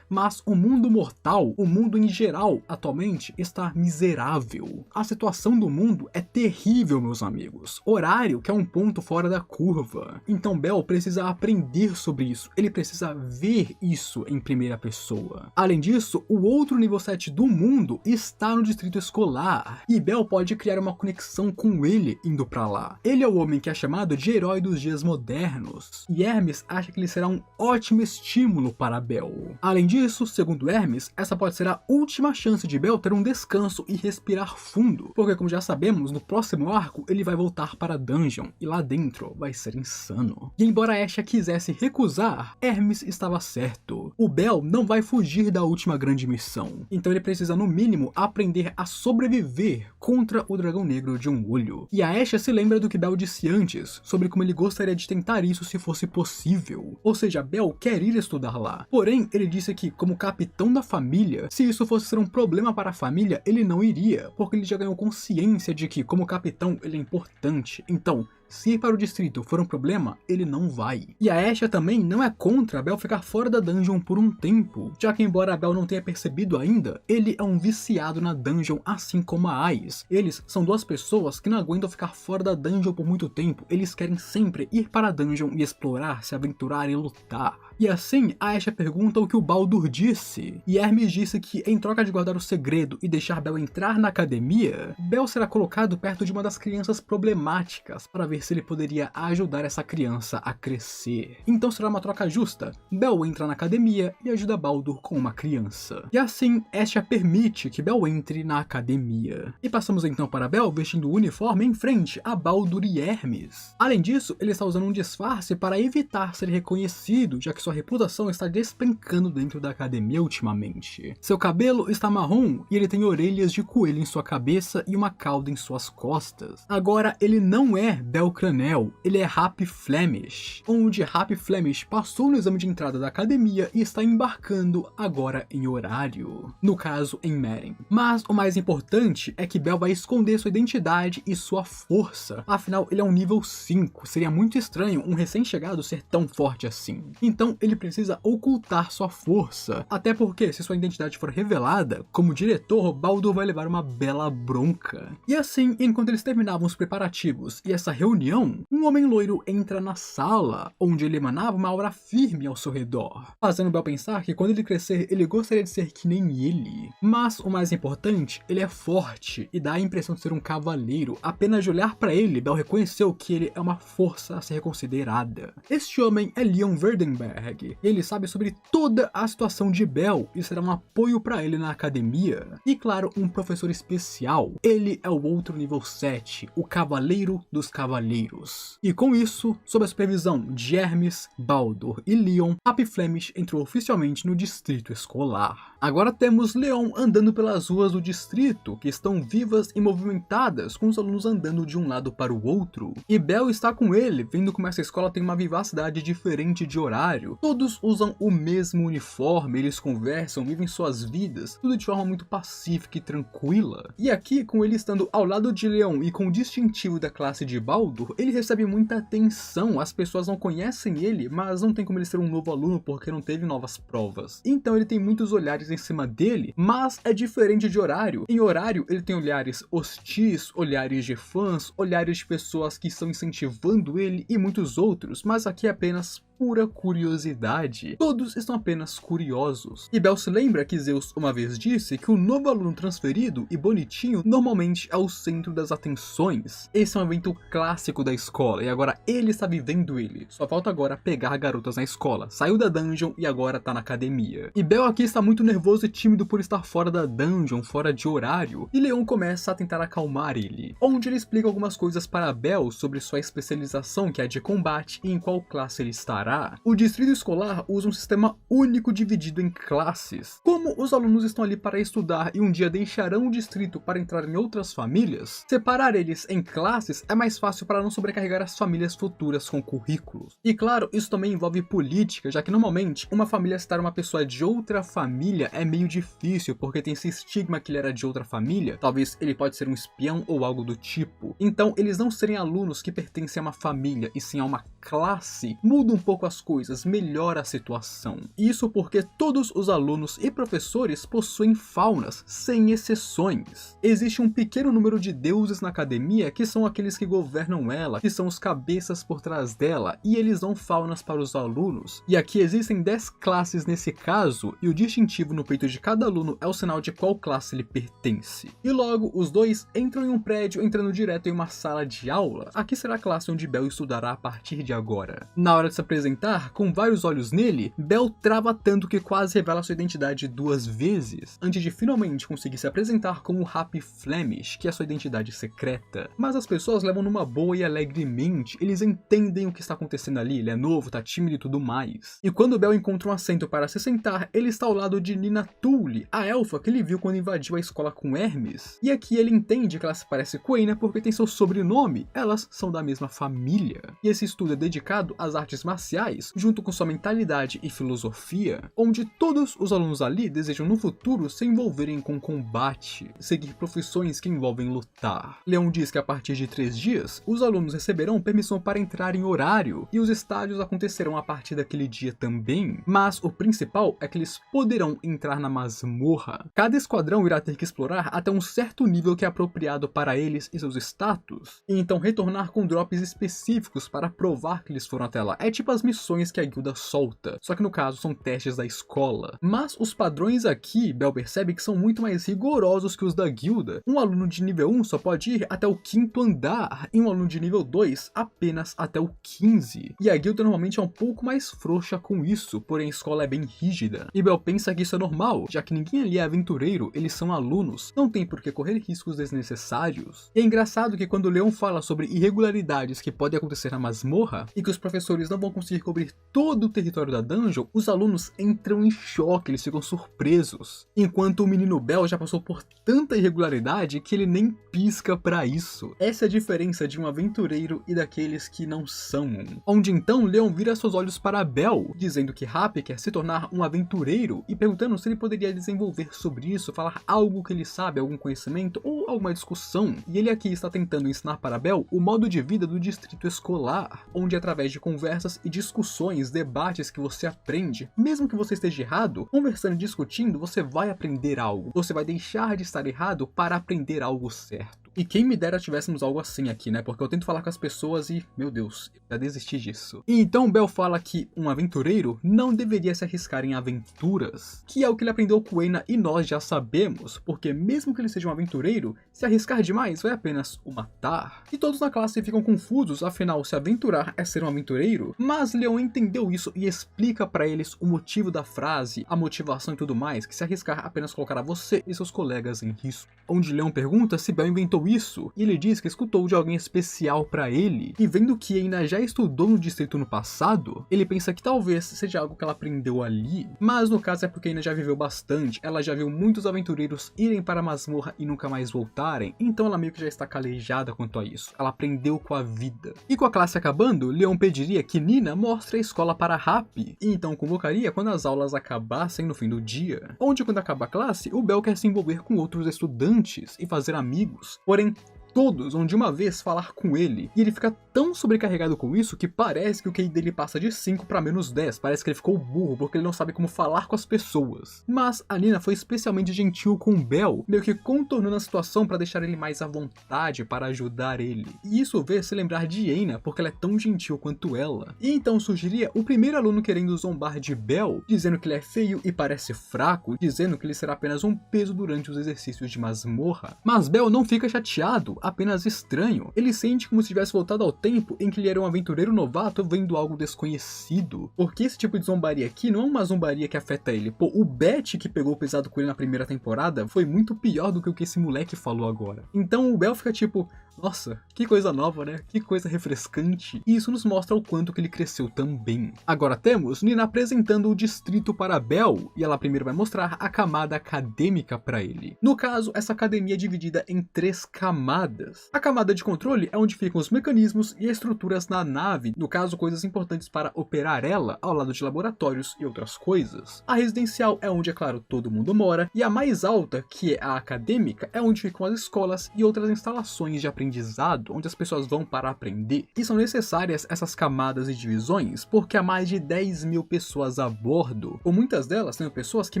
Mas o mundo mortal, o mundo em geral, atualmente está miserável. A situação do mundo é terrível, meus amigos. Horário que é um ponto fora da curva. Então Bel precisa aprender sobre isso. Ele precisa ver isso em primeira pessoa. Além disso, o outro nível 7 do mundo está no distrito escolar. E Bel pode criar uma conexão com ele indo pra lá. Ele é o homem que é chamado de herói dos dias modernos. E Hermes acha que ele será um ótimo estímulo para Bel. Além disso, segundo Hermes, essa pode ser a última chance de Bel ter um descanso e respirar fundo, porque como já sabemos, no próximo arco ele vai voltar para a dungeon, e lá dentro vai ser insano. E embora Estia quisesse recusar, Hermes estava certo. O Bel não vai fugir da última grande missão, então ele precisa no mínimo aprender a sobreviver contra o Dragão Negro de um olho. E a Estia se lembra do que Bel disse antes, sobre como ele gostaria de tentar isso se fosse possível. Ou seja, Bel quer ir estudar lá, porém ele disse que, como capitão da família, se isso fosse ser um problema para a família, ele não iria, porque ele já ganhou consciência de que, como capitão, ele é importante. Então, Se ir para o distrito for um problema, ele não vai. E a Asha também não é contra a Belle ficar fora da dungeon por um tempo, já que embora a Belle não tenha percebido ainda, ele é um viciado na dungeon assim como a Ais. Eles são duas pessoas que não aguentam ficar fora da dungeon por muito tempo, eles querem sempre ir para a dungeon e explorar, se aventurar e lutar. E assim, a Asha pergunta o que o Baldur disse, e Hermes disse que em troca de guardar o segredo e deixar Belle entrar na academia, Belle será colocado perto de uma das crianças problemáticas para ver se ele poderia ajudar essa criança a crescer. Então será uma troca justa, Belle entra na academia e ajuda Baldur com uma criança. E assim, Asha permite que Belle entre na academia. E passamos então para Belle vestindo o uniforme em frente a Baldur e Hermes. Além disso, ele está usando um disfarce para evitar ser reconhecido, já que sua reputação está despencando dentro da academia ultimamente. Seu cabelo está marrom e ele tem orelhas de coelho em sua cabeça e uma cauda em suas costas. Agora, ele não é Belcranel, ele é Happy Flemish, onde Happy Flemish passou no exame de entrada da academia e está embarcando agora em horário, no caso em Meren. Mas o mais importante é que Belle vai esconder sua identidade e sua força, afinal ele é um nível 5, seria muito estranho um recém-chegado ser tão forte assim. Então ele precisa ocultar sua força, até porque se sua identidade for revelada, como diretor, Baldur vai levar uma bela bronca. E assim, enquanto eles terminavam os preparativos e essa reunião, um homem loiro entra na sala, onde ele emanava uma aura firme ao seu redor, fazendo Belle pensar que quando ele crescer, ele gostaria de ser que nem ele. Mas o mais importante, ele é forte e dá a impressão de ser um cavaleiro. Apenas de olhar para ele, Belle reconheceu que ele é uma força a ser considerada. Este homem é Leon Verdenberg. Ele sabe sobre toda a situação de Belle e será um apoio para ele na academia. E claro, um professor especial. Ele é o outro nível 7, o Cavaleiro dos Cavaleiros. E com isso, sob a supervisão de Hermes, Baldur e Leon, Happy Flemish entrou oficialmente no distrito escolar. Agora temos Leon andando pelas ruas do distrito, que estão vivas e movimentadas, com os alunos andando de um lado para o outro. E Belle está com ele, vendo como essa escola tem uma vivacidade diferente de horário. Todos usam o mesmo uniforme, eles conversam, vivem suas vidas, tudo de forma muito pacífica e tranquila. E aqui, com ele estando ao lado de Leon e com o distintivo da classe de Baldur, ele recebe muita atenção, as pessoas não conhecem ele, mas não tem como ele ser um novo aluno porque não teve novas provas. Então ele tem muitos olhares em cima dele, mas é diferente de horário. Em horário, ele tem olhares hostis, olhares de fãs, olhares de pessoas que estão incentivando ele e muitos outros, mas aqui é apenas pura curiosidade. Todos estão apenas curiosos. E Belle se lembra que Zeus uma vez disse que o novo aluno transferido e bonitinho normalmente é o centro das atenções. Esse é um evento clássico da escola e agora ele está vivendo ele. Só falta agora pegar garotas na escola. Saiu da dungeon e agora tá na academia. E Belle aqui está muito nervoso e tímido por estar fora da dungeon, fora de horário. E Leon começa a tentar acalmar ele, onde ele explica algumas coisas para Belle sobre sua especialização, que é de combate, e em qual classe ele estará. O distrito escolar usa um sistema único dividido em classes. Como os alunos estão ali para estudar e um dia deixarão o distrito para entrar em outras famílias, separar eles em classes é mais fácil para não sobrecarregar as famílias futuras com currículos. E claro, isso também envolve política, já que normalmente uma família citar uma pessoa de outra família é meio difícil, porque tem esse estigma que ele era de outra família, talvez ele pode ser um espião ou algo do tipo. Então eles não serem alunos que pertencem a uma família e sim a uma classe, muda um pouco as coisas, melhora a situação. Isso porque todos os alunos e professores possuem faunas, sem exceções. Existe um pequeno número de deuses na academia que são aqueles que governam ela, que são os cabeças por trás dela, e eles dão faunas para os alunos. E aqui existem 10 classes nesse caso, e o distintivo no peito de cada aluno é o sinal de qual classe ele pertence. E logo, os dois entram em um prédio, entrando direto em uma sala de aula. Aqui será a classe onde Belle estudará a partir de agora. Na hora de se apresentar, com vários olhos nele, Belle trava tanto que quase revela sua identidade 2 vezes, antes de finalmente conseguir se apresentar como Happy Flemish, que é sua identidade secreta. Mas as pessoas levam numa boa e alegremente, eles entendem o que está acontecendo ali, ele é novo, tá tímido e tudo mais. E quando Belle encontra um assento para se sentar, ele está ao lado de Nina Tully, a elfa que ele viu quando invadiu a escola com Hermes. E aqui ele entende que ela se parece com Eina porque tem seu sobrenome, elas são da mesma família. E esse estudo é dedicado às artes marciais marciais, junto com sua mentalidade e filosofia, onde todos os alunos ali desejam no futuro se envolverem com combate, seguir profissões que envolvem lutar. Leon diz que a partir de 3 dias, os alunos receberão permissão para entrar em horário, e os estágios acontecerão a partir daquele dia também, mas o principal é que eles poderão entrar na masmorra. Cada esquadrão irá ter que explorar até um certo nível que é apropriado para eles e seus status, e então retornar com drops específicos para provar que eles foram até lá. É tipo as missões que a guilda solta, só que no caso são testes da escola. Mas os padrões aqui, Bell percebe que são muito mais rigorosos que os da guilda. Um aluno de nível 1 só pode ir até o 5º andar, e um aluno de nível 2 apenas até o 15. E a guilda normalmente é um pouco mais frouxa com isso, porém a escola é bem rígida. E Bell pensa que isso é normal, já que ninguém ali é aventureiro, eles são alunos, não tem por que correr riscos desnecessários. E é engraçado que quando Leon fala sobre irregularidades que podem acontecer na masmorra, e que os professores não vão conseguir cobrir todo o território da dungeon, os alunos entram em choque, eles ficam surpresos. Enquanto o menino Bell já passou por tanta irregularidade que ele nem pisca pra isso. Essa é a diferença de um aventureiro e daqueles que não são. Onde então Leon vira seus olhos para Bell, dizendo que Happy quer se tornar um aventureiro e perguntando se ele poderia desenvolver sobre isso, falar algo que ele sabe, algum conhecimento ou alguma discussão. E ele aqui está tentando ensinar para Bell o modo de vida do distrito escolar, onde através de conversas e discussões, debates que você aprende, mesmo que você esteja errado, conversando e discutindo, você vai aprender algo. Você vai deixar de estar errado para aprender algo certo. E quem me dera tivéssemos algo assim aqui, né? Porque eu tento falar com as pessoas e, meu Deus, eu já desisti disso. E então Bell fala que um aventureiro não deveria se arriscar em aventuras, que é o que ele aprendeu com Eina e nós já sabemos, porque mesmo que ele seja um aventureiro, se arriscar demais vai apenas o matar. E todos na classe ficam confusos, afinal se aventurar é ser um aventureiro, mas Leon entendeu isso e explica pra eles o motivo da frase, a motivação e tudo mais, que se arriscar apenas colocará você e seus colegas em risco. Onde Leon pergunta se Bell inventou isso, e ele diz que escutou de alguém especial pra ele, e vendo que Eina já estudou no distrito no passado, ele pensa que talvez seja algo que ela aprendeu ali, mas no caso é porque Eina já viveu bastante, ela já viu muitos aventureiros irem para a masmorra e nunca mais voltarem, então ela meio que já está calejada quanto a isso, ela aprendeu com a vida. E com a classe acabando, Leon pediria que Nina mostre a escola para Happy, e então convocaria quando as aulas acabassem no fim do dia, onde quando acaba a classe, o Bell quer se envolver com outros estudantes e fazer amigos, porém todos vão de uma vez falar com ele, e ele fica tão sobrecarregado com isso que parece que o QI dele passa de 5 para menos 10, parece que ele ficou burro porque ele não sabe como falar com as pessoas. Mas a Nina foi especialmente gentil com o Bell, meio que contornando a situação para deixar ele mais à vontade para ajudar ele. E isso o fez se lembrar de Eina, porque ela é tão gentil quanto ela. E então surgiria o primeiro aluno querendo zombar de Bell, dizendo que ele é feio e parece fraco, dizendo que ele será apenas um peso durante os exercícios de masmorra. Mas Bell não fica chateado, apenas estranho. Ele sente como se tivesse voltado ao tempo em que ele era um aventureiro novato vendo algo desconhecido. Porque esse tipo de zombaria aqui não é uma zombaria que afeta ele. Pô, o Bet que pegou pesado com ele na primeira temporada foi muito pior do que o que esse moleque falou agora. Então o Bell fica tipo, nossa, que coisa nova, né? Que coisa refrescante. E isso nos mostra o quanto que ele cresceu também. Agora temos Nina apresentando o distrito para Bell, e ela primeiro vai mostrar a camada acadêmica para ele. No caso, essa academia é dividida em 3 camadas. A camada de controle é onde ficam os mecanismos e estruturas na nave, no caso coisas importantes para operar ela, ao lado de laboratórios e outras coisas. A residencial é onde, é claro, todo mundo mora, e a mais alta, que é a acadêmica, é onde ficam as escolas e outras instalações de aprendizado, onde as pessoas vão para aprender. E são necessárias essas camadas e divisões porque há mais de 10 mil pessoas a bordo, ou muitas delas são pessoas que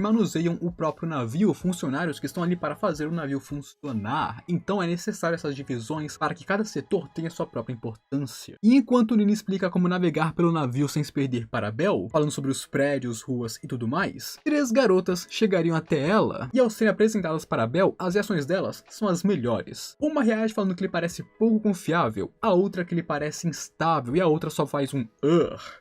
manuseiam o próprio navio, funcionários que estão ali para fazer o navio funcionar. Então é necessário essas divisões para que cada setor tenha sua própria importância. E enquanto Nina explica como navegar pelo navio sem se perder para Bell, falando sobre os prédios, ruas e tudo mais, 3 garotas chegariam até ela, e ao serem apresentadas para Bell, as reações delas são as melhores. Uma reage falando que lhe parece pouco confiável, a outra que lhe parece instável, e a outra só faz um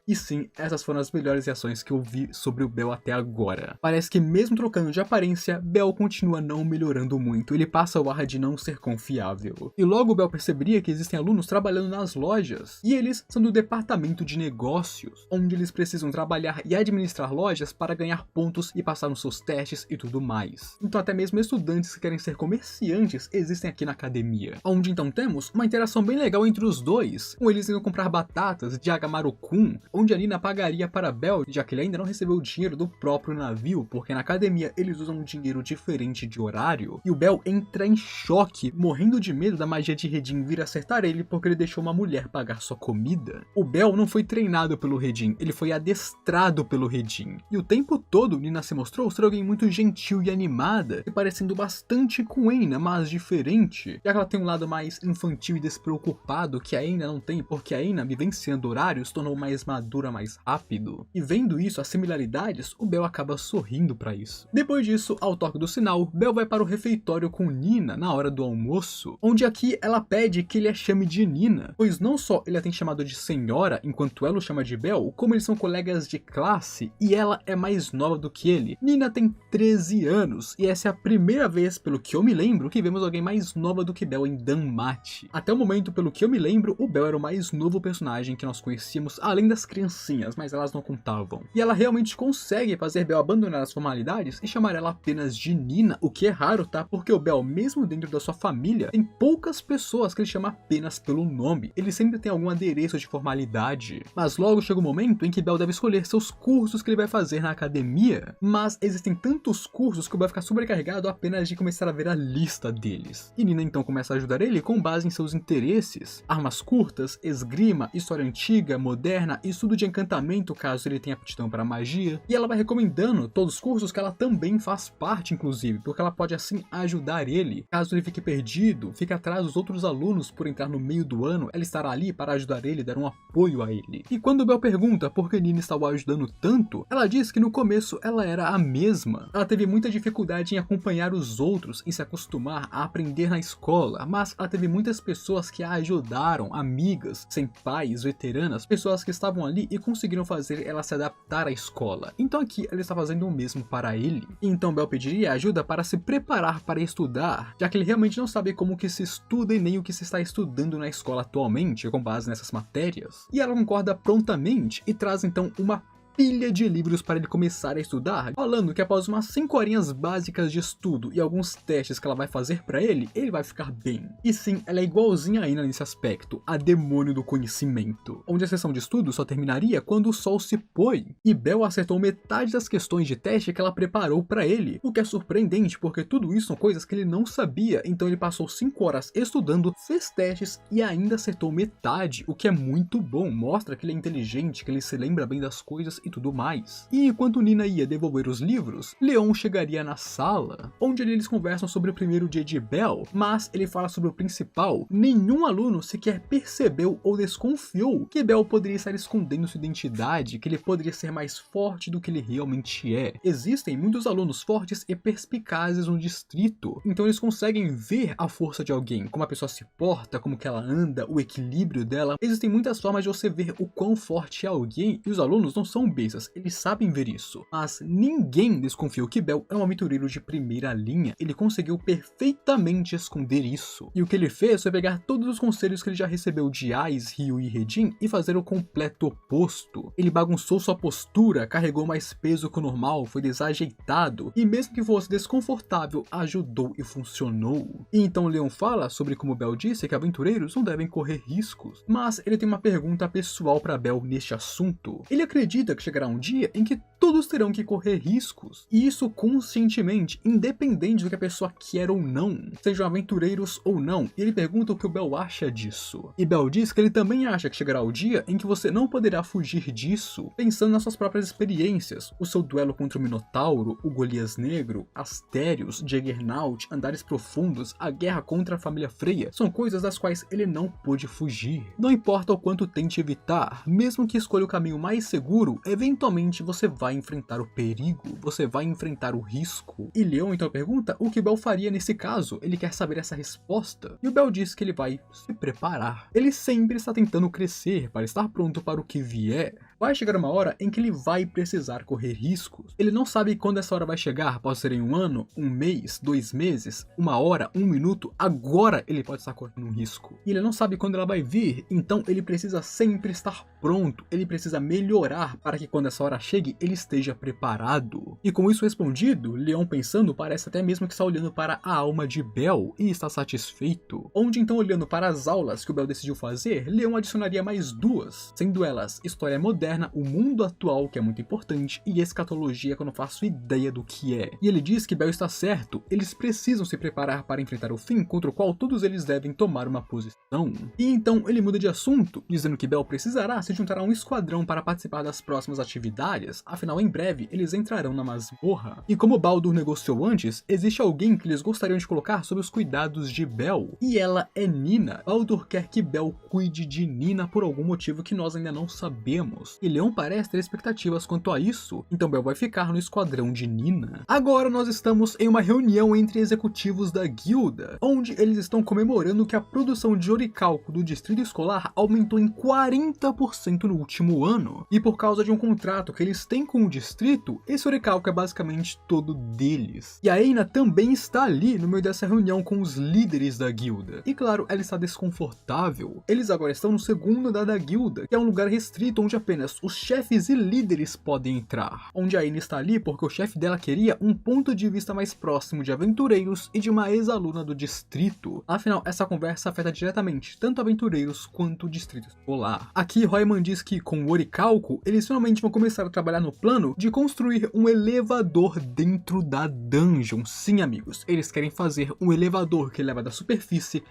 E sim, essas foram as melhores reações que eu vi sobre o Bell até agora. Parece que mesmo trocando de aparência, Bell continua não melhorando muito, ele passa o ar de não ser confiável. trabalho. E logo Bell perceberia que existem alunos trabalhando nas lojas, e eles são do departamento de negócios, onde eles precisam trabalhar e administrar lojas para ganhar pontos e passar nos seus testes e tudo mais. Então até mesmo estudantes que querem ser comerciantes existem aqui na academia, onde então temos uma interação bem legal entre os dois, com eles indo comprar batatas de Agamaru-kun, onde a Nina pagaria para Bell, já que ele ainda não recebeu o dinheiro do próprio navio, porque na academia eles usam um dinheiro diferente de horário, e o Bell entra em choque, morrendo de medo da magia de Redin vir acertar ele porque ele deixou uma mulher pagar sua comida. O Bell não foi treinado pelo Redin, ele foi adestrado pelo Redin, e o tempo todo Nina se mostrou ser alguém muito gentil e animada, e parecendo bastante com Eina, mas diferente, já que ela tem um lado mais infantil e despreocupado que a Eina não tem, porque a Eina, vivenciando horários, tornou mais madura mais rápido. E vendo isso, as similaridades, o Bell acaba sorrindo pra isso. Depois disso, ao toque do sinal, Bell vai para o refeitório com Nina na hora do almoço, onde aqui ela pede que ele a chame de Nina, pois não só ele a tem chamado de senhora, enquanto ela o chama de Bell, como eles são colegas de classe e ela é mais nova do que ele. Nina tem 13 anos e essa é a primeira vez, pelo que eu me lembro, que vemos alguém mais nova do que Bell em Danmachi. Até o momento, pelo que eu me lembro, o Bell era o mais novo personagem que nós conhecíamos, além das criancinhas, mas elas não contavam. E ela realmente consegue fazer Bell abandonar as formalidades e chamar ela apenas de Nina, o que é raro, tá? Porque o Bell, mesmo dentro da sua família, tem poucas pessoas que ele chama apenas pelo nome. Ele sempre tem algum adereço de formalidade. Mas logo chega o momento em que Bell deve escolher seus cursos que ele vai fazer na academia. Mas existem tantos cursos que o Bell fica sobrecarregado apenas de começar a ver a lista deles. E Nina então começa a ajudar ele com base em seus interesses. Armas curtas, esgrima, história antiga, moderna, estudo de encantamento caso ele tenha aptidão para magia. E ela vai recomendando todos os cursos que ela também faz parte, inclusive, porque ela pode assim ajudar ele. Caso ele fique perdido, fique atrás dos outros alunos por entrar no meio do ano, ela estará ali para ajudar ele, dar um apoio a ele. E quando Bell pergunta por que Nina estava ajudando tanto, ela diz que no começo ela era a mesma. Ela teve muita dificuldade em acompanhar os outros, em se acostumar a aprender na escola, mas ela teve muitas pessoas que a ajudaram, amigas, senpais, veteranas, pessoas que estavam ali e conseguiram fazer ela se adaptar à escola. Então aqui ela está fazendo o mesmo para ele. Então Bell pediria ajuda para se preparar para estudar, já que ele realmente não sabe como que se estuda e nem o que se está estudando na escola atualmente, com base nessas matérias. E ela concorda prontamente e traz então uma pilha de livros para ele começar a estudar, falando que após umas 5 horinhas básicas de estudo e alguns testes que ela vai fazer para ele vai ficar bem. E sim, ela é igualzinha a Eina nesse aspecto, a demônio do conhecimento, onde a sessão de estudo só terminaria quando o sol se põe. E Bell acertou metade das questões de teste que ela preparou para ele, o que é surpreendente porque tudo isso são coisas que ele não sabia, então ele passou 5 horas estudando, fez testes e ainda acertou metade, o que é muito bom, mostra que ele é inteligente, que ele se lembra bem das coisas e tudo mais. E enquanto Nina ia devolver os livros, Leon chegaria na sala, onde eles conversam sobre o primeiro dia de Bell, mas ele fala sobre o principal. Nenhum aluno sequer percebeu ou desconfiou que Bell poderia estar escondendo sua identidade, que ele poderia ser mais forte do que ele realmente é. Existem muitos alunos fortes e perspicazes no distrito, então eles conseguem ver a força de alguém, como a pessoa se porta, como que ela anda, o equilíbrio dela. Existem muitas formas de você ver o quão forte é alguém, e os alunos não são bestas, eles sabem ver isso. Mas ninguém desconfiou que Bell é um aventureiro de primeira linha, ele conseguiu perfeitamente esconder isso. E o que ele fez foi pegar todos os conselhos que ele já recebeu de Ais, Ryu e Redin e fazer o completo oposto. Ele bagunçou sua postura, carregou mais peso que o normal, foi desajeitado, e mesmo que fosse desconfortável, ajudou e funcionou. E então Leon fala sobre como Bell disse que aventureiros não devem correr riscos, mas ele tem uma pergunta pessoal para Bell neste assunto. Ele acredita que chegará um dia em que todos terão que correr riscos, e isso conscientemente, independente do que a pessoa quer ou não, sejam aventureiros ou não. E ele pergunta o que o Bell acha disso. E Bell diz que ele também acha que chegará o dia em que você não poderá fugir disso, pensando nas suas próprias experiências, o seu duelo contra o Minotauro, o Golias Negro, Astérios, Juggernaut, Andares Profundos, a guerra contra a família Freya, são coisas das quais ele não pôde fugir. Não importa o quanto tente evitar, mesmo que escolha o caminho mais seguro, eventualmente você vai enfrentar o perigo, você vai enfrentar o risco. E Leon então pergunta o que Bell faria nesse caso, ele quer saber essa resposta. E o Bell diz que ele vai se preparar. Ele sempre está tentando crescer para estar pronto para o que vier. vai chegar uma hora em que ele vai precisar correr riscos. Ele não sabe quando essa hora vai chegar, pode ser em um ano, um mês, 2 meses, 1 hora, 1 minuto, agora ele pode estar correndo um risco. E ele não sabe quando ela vai vir, então ele precisa sempre estar pronto, ele precisa melhorar para que quando essa hora chegue, ele esteja preparado. E com isso respondido, Leon pensando parece até mesmo que está olhando para a alma de Bell e está satisfeito. Onde então olhando para as aulas que o Bell decidiu fazer, Leon adicionaria mais 2, sendo elas História Moderna, o Mundo Atual, que é muito importante, e Escatologia, que eu não faço ideia do que é. E ele diz que Bell está certo, eles precisam se preparar para enfrentar o fim contra o qual todos eles devem tomar uma posição. E então ele muda de assunto, dizendo que Bell precisará se juntar a um esquadrão para participar das próximas atividades, afinal em breve eles entrarão na masmorra. E como Baldur negociou antes, existe alguém que eles gostariam de colocar sob os cuidados de Bell, e ela é Nina. Baldur quer que Bell cuide de Nina por algum motivo que nós ainda não sabemos, e Leon parece ter expectativas quanto a isso, então Bell vai ficar no esquadrão de Nina. Agora nós estamos em uma reunião entre executivos da guilda, onde eles estão comemorando que a produção de oricalco do distrito escolar aumentou em 40% no último ano, e por causa de um contrato que eles têm com o distrito, esse oricalco é basicamente todo deles. E a Eina também está ali no meio dessa reunião com os líderes da guilda, e claro, ela está desconfortável. Eles agora estão no segundo andar da guilda, que é um lugar restrito onde apenas os chefes e líderes podem entrar, onde a Eina está ali porque o chefe dela queria um ponto de vista mais próximo de aventureiros e de uma ex-aluna do distrito. Afinal, essa conversa afeta diretamente tanto aventureiros quanto o distrito escolar. Aqui, Royman diz que com o oricalco, eles finalmente vão começar a trabalhar no plano de construir um elevador dentro da dungeon. Sim, amigos, eles querem fazer um elevador que leva da superfície